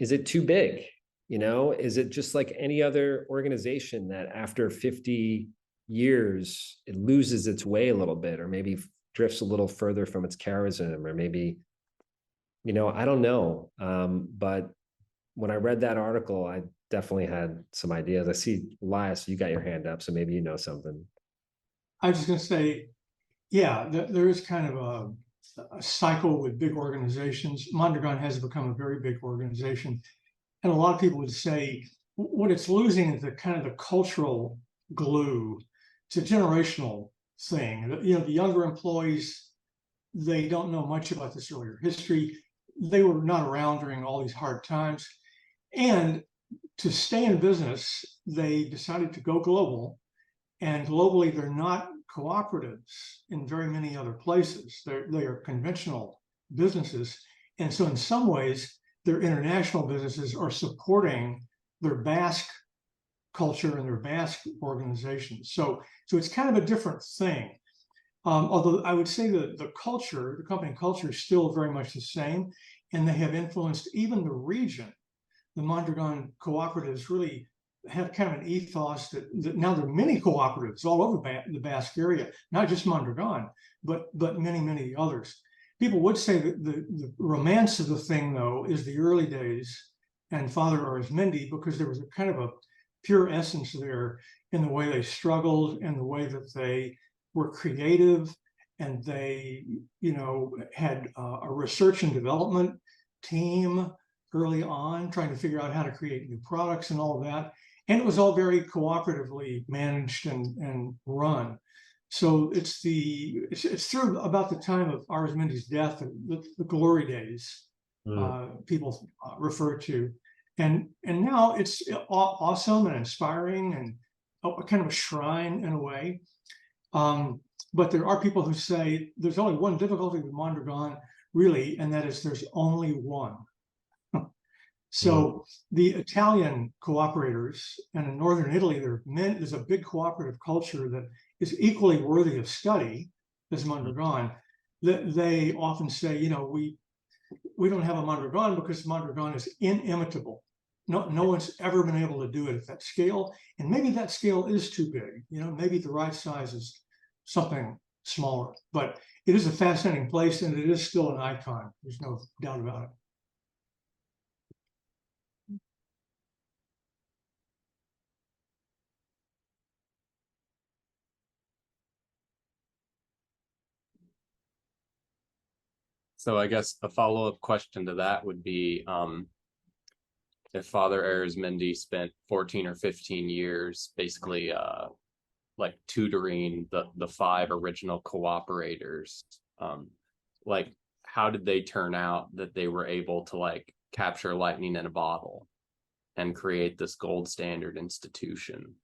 it too big? You know, is it just like any other organization that after 50 years, it loses its way a little bit, or maybe drifts a little further from its charism, or maybe, you know, I don't know. But when I read that article, I definitely had some ideas. I see Elias, you got your hand up, so maybe you know something. I was just going to say, yeah, there is kind of a cycle with big organizations. Mondragon has become a very big organization. And a lot of people would say what it's losing is the kind of the cultural glue. It's a generational thing. You know, the younger employees, they don't know much about this earlier history. They were not around during all these hard times. And to stay in business, they decided to go global. And globally, they're not cooperatives in very many other places. They are conventional businesses. And so in some ways, their international businesses are supporting their Basque culture and their Basque organizations. So it's kind of a different thing. Although I would say that the culture, the company culture is still very much the same, and they have influenced even the region. The Mondragon cooperatives really have kind of an ethos that now there are many cooperatives all over the Basque area, not just Mondragon, but many, many others. People would say that the romance of the thing, though, is the early days and Father Arizmendi, because there was a kind of a pure essence there in the way they struggled and the way that they were creative, and they, you know, had a research and development team early on trying to figure out how to create new products and all of that. And it was all very cooperatively managed and run. So it's through about the time of Arizmendi's death, the glory days, people refer to. And now it's awesome and inspiring and a kind of a shrine in a way. But there are people who say there's only one difficulty with Mondragon, really, and that is there's only one. So the Italian cooperators, and in Northern Italy, there's a big cooperative culture that is equally worthy of study as Mondragon. They often say, you know, we don't have a Mondragon because Mondragon is inimitable. No one's ever been able to do it at that scale. And maybe that scale is too big. You know, maybe the right size is something smaller. But it is a fascinating place, and it is still an icon. There's no doubt about it. So I guess a follow-up question to that would be, if Father Arizmendi spent 14 or 15 years basically like tutoring the 5 original cooperators, like how did they turn out that they were able to like capture lightning in a bottle and create this gold standard institution?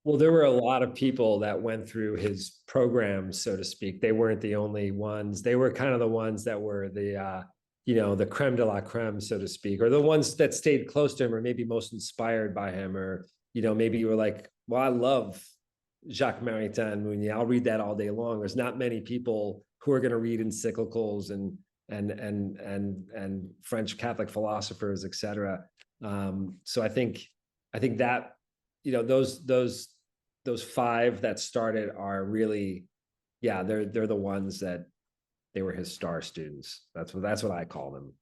Well, there were a lot of people that went through his programs, so to speak. They weren't the only ones. They were kind of the ones that were the, you know, the creme de la creme, so to speak, or the ones that stayed close to him, or maybe most inspired by him, or, you know, maybe you were like, well, I love Jacques Maritain Mounier. I'll read that all day long. There's not many people who are going to read encyclicals and French Catholic philosophers, etc. So I think that, you know, those 5 that started are really, yeah, they're the ones that they were his star students. That's what I call them.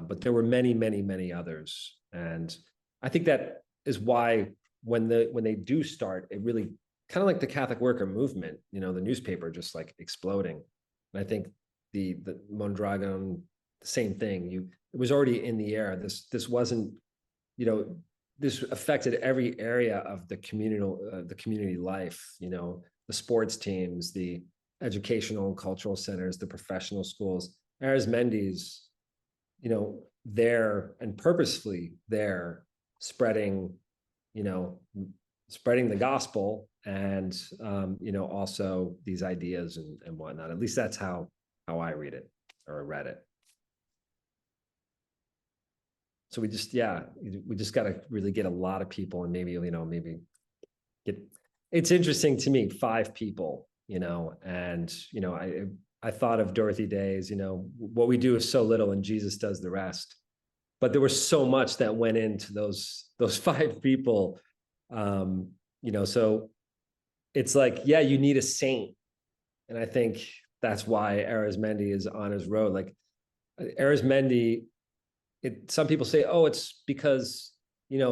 But there were many others, and I think that is why when they do start, it really kind of like the Catholic worker movement, you know, the newspaper just like exploding. And I think the Mondragon, the same thing. It was already in the air. This wasn't, you know, this affected every area of the community life, you know, the sports teams, the educational and cultural centers, the professional schools. Arizmendi's, you know, there and purposefully there spreading the gospel and, you know, also these ideas and whatnot. At least that's how I read it or read it. So we just got to really get a lot of people, and maybe, you know, it's interesting to me, 5 people, you know, and, you know, I thought of Dorothy Day's, you know, what we do is so little and Jesus does the rest. But there was so much that went into those 5 people, you know, so it's like, yeah, you need a saint. And I think that's why Arizmendi is on his road. Like Arizmendi, some people say, oh, it's because,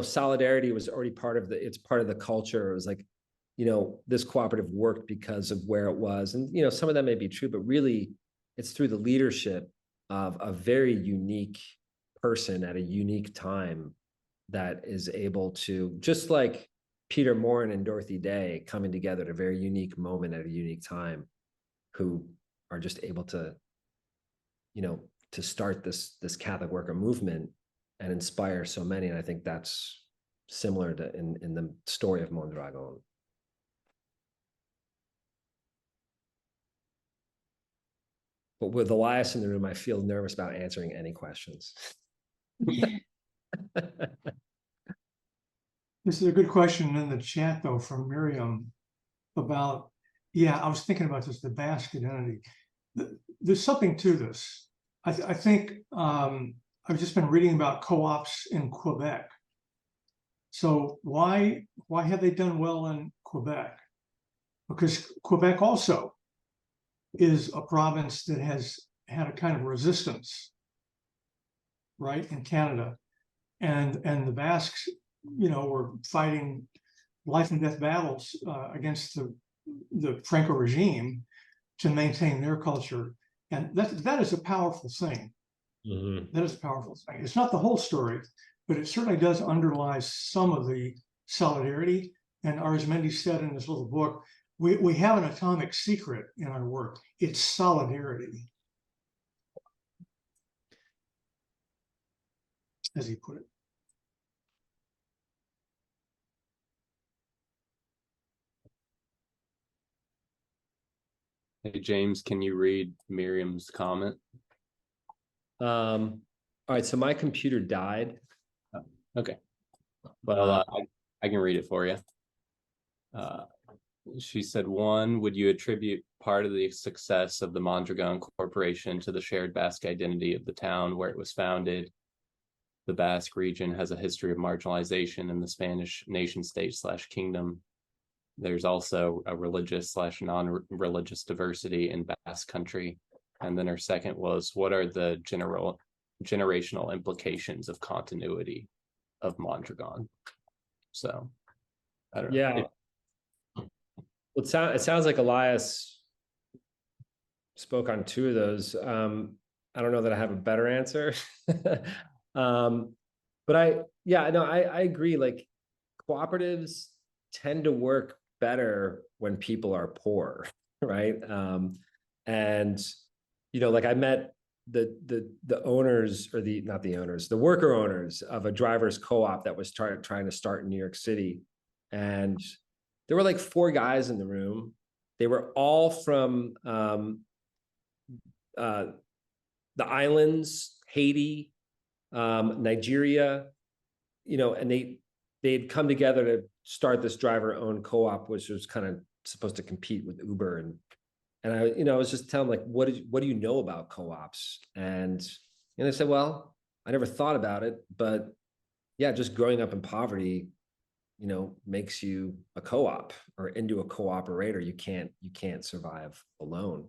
solidarity was already it's part of the culture. It was like, this cooperative worked because of where it was. And, some of that may be true, but really it's through the leadership of a very unique person at a unique time that is able to, just like Peter Maurin and Dorothy Day coming together at a very unique moment at a unique time, who are just able to, to start this Catholic worker movement and inspire so many. And I think that's similar to in the story of Mondragon. But with Elias in the room, I feel nervous about answering any questions. This is a good question in the chat, though, from Miriam about, I was thinking about this, the Basque identity. There's something to this. I think I've just been reading about co-ops in Quebec. So why have they done well in Quebec? Because Quebec also is a province that has had a kind of resistance, right, in Canada. And the Basques, were fighting life and death battles against the Franco regime to maintain their culture. And that is a powerful thing. Mm-hmm. That is a powerful thing. It's not the whole story, but it certainly does underlie some of the solidarity. And Arizmendi said in his little book, we have an atomic secret in our work. It's solidarity, as he put it. Hey, James, can you read Miriam's comment? All right, so my computer died. Okay. Well, I can read it for you. She said, one, would you attribute part of the success of the Mondragon Corporation to the shared Basque identity of the town where it was founded? The Basque region has a history of marginalization in the Spanish nation state / kingdom. There's also a religious / non-religious diversity in Basque country. And then her second was, what are the generational implications of continuity of Mondragon? So, I don't know. Yeah. Well, it sounds like Elias spoke on two of those. I don't know that I have a better answer. But I agree. Like, cooperatives tend to work better when people are poor, right? And like I met the owners, or not the owners, the worker owners of a driver's co-op that was trying to start in New York City, and there were like 4 guys in the room. They were all from the islands, Haiti, Nigeria, and they had come together to start this driver-owned co-op, which was kind of supposed to compete with Uber. And I was just telling them, like, what do you know about co-ops? And they said, well, I never thought about it, but yeah, just growing up in poverty, makes you a co-op or into a cooperator. You can't survive alone.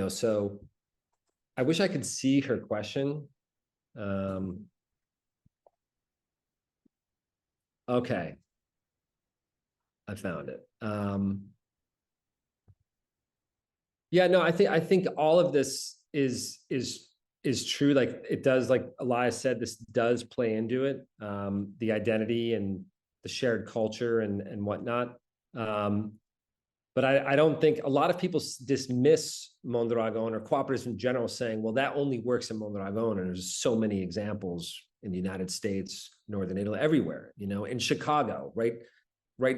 So I wish I could see her question. Okay. I found it. I think all of this is true. Like, it does, like Elias said, this does play into it. The identity and the shared culture and whatnot. But I don't think, a lot of people dismiss Mondragon or cooperatives in general, saying, well, that only works in Mondragon. And there's so many examples in the United States, Northern Italy, everywhere, in Chicago, right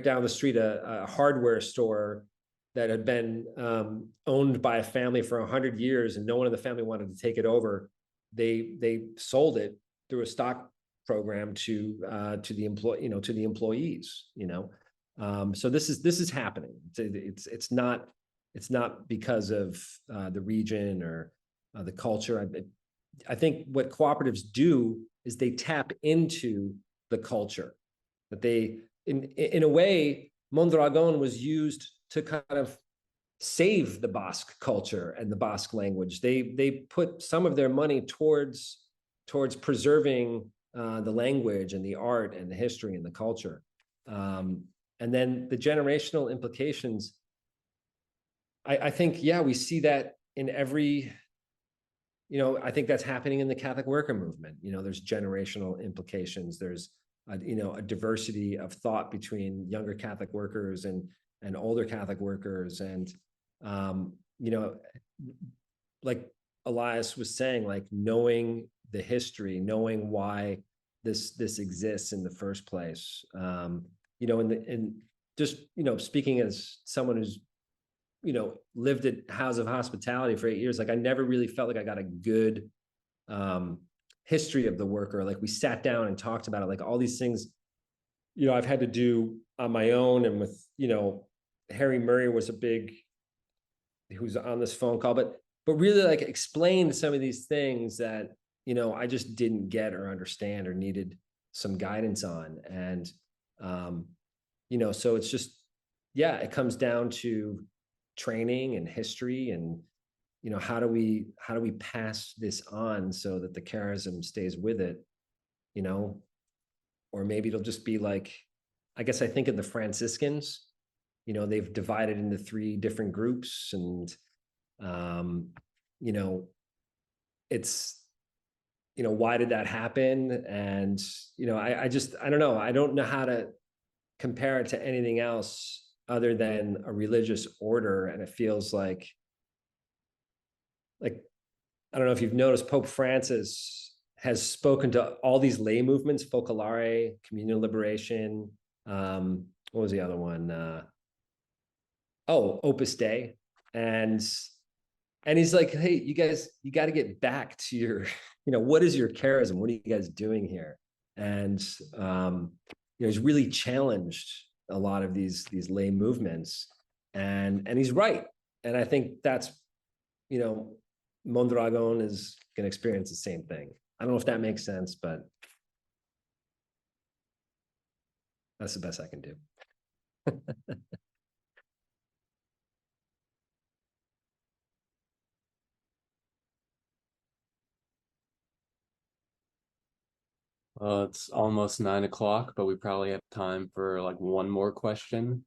down the street, a hardware store that had been owned by a family for 100 years, and no one in the family wanted to take it over. They sold it through a stock program to the employees. So this is happening. It's not because of the region or the culture. I think what cooperatives do is they tap into the culture. That they, in a way, Mondragon was used to kind of save the Basque culture and the Basque language. They put some of their money towards preserving the language and the art and the history and the culture. And then the generational implications, I think, yeah, we see that in every, I think that's happening in the Catholic worker movement. There's generational implications. There's, a diversity of thought between younger Catholic workers and older Catholic workers. And, like Elias was saying, like knowing the history, knowing why this exists in the first place, and just, speaking as someone who's, lived at House of Hospitality for 8 years, like I never really felt like I got a good history of the worker. Like we sat down and talked about it, like all these things, I've had to do on my own, and with, Harry Murray was who's on this phone call, but really like explained some of these things that, I just didn't get or understand or needed some guidance on. And, so it's just, yeah, it comes down to training and history and, how do we pass this on so that the charism stays with it, or maybe it'll just be like, I guess I think of the Franciscans, they've divided into 3 different groups, and, it's, why did that happen? And, I don't know. I don't know how to compare it to anything else other than a religious order. And it feels like, I don't know if you've noticed, Pope Francis has spoken to all these lay movements, Focolare, Communal Liberation. What was the other one? Opus Dei. And he's like, hey, you guys, you got to get back to your, what is your charism? What are you guys doing here? And, he's really challenged a lot of these lay movements, and he's right. And I think that's, Mondragon is going to experience the same thing. I don't know if that makes sense, but that's the best I can do. It's almost 9 o'clock, but we probably have time for like one more question.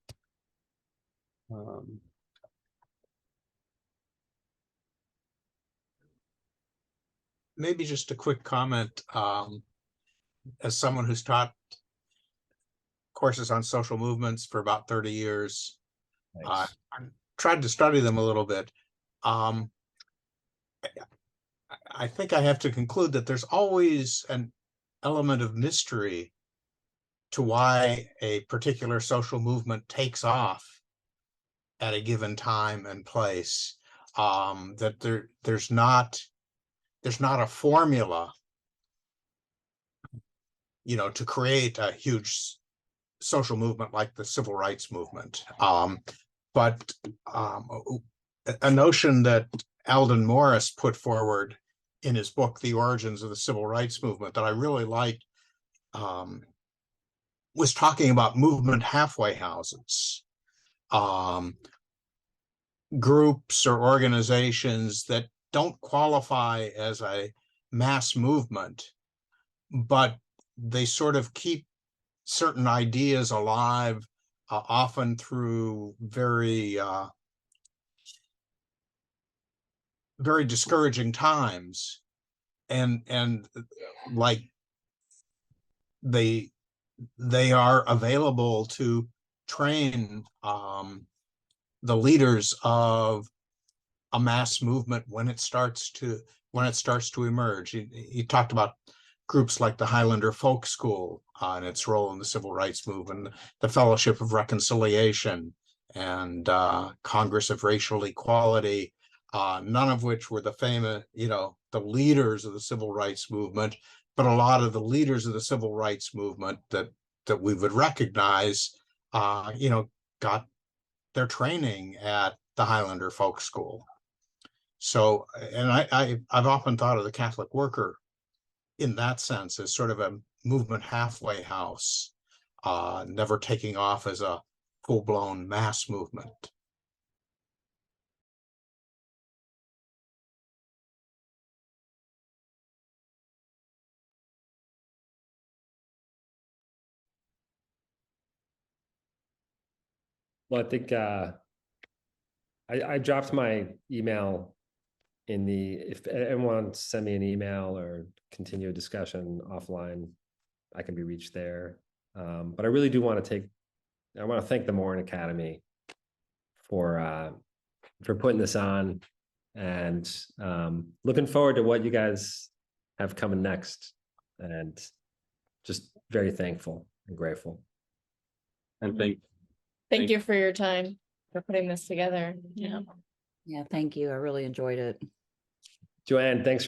Maybe just a quick comment. As someone who's taught courses on social movements for about 30 years, Nice. I tried to study them a little bit. I think I have to conclude that there's always an element of mystery to why a particular social movement takes off at a given time and place. That there's not a formula, to create a huge social movement like the civil rights movement. But a notion that Alden Morris put forward in his book, The Origins of the Civil Rights Movement, that I really liked, was talking about movement halfway houses, groups or organizations that don't qualify as a mass movement, but they sort of keep certain ideas alive, often through very discouraging times, and like they are available to train the leaders of a mass movement when it starts to emerge. He talked about groups like the Highlander Folk School and its role in the civil rights movement, the Fellowship of Reconciliation, and Congress of Racial Equality, none of which were the famous, the leaders of the civil rights movement, but a lot of the leaders of the civil rights movement that we would recognize, got their training at the Highlander Folk School. So, and I've often thought of the Catholic worker in that sense as sort of a movement halfway house, never taking off as a full-blown mass movement. Well, I think I dropped my email in the, if anyone wants to send me an email or continue a discussion offline, I can be reached there. But I really do want to I want to thank the Maurin Academy for putting this on, and looking forward to what you guys have coming next, and just very thankful and grateful. And Thank Thank- you for your time for putting this together. Yeah. Yeah, thank you. I really enjoyed it. Joanne, thanks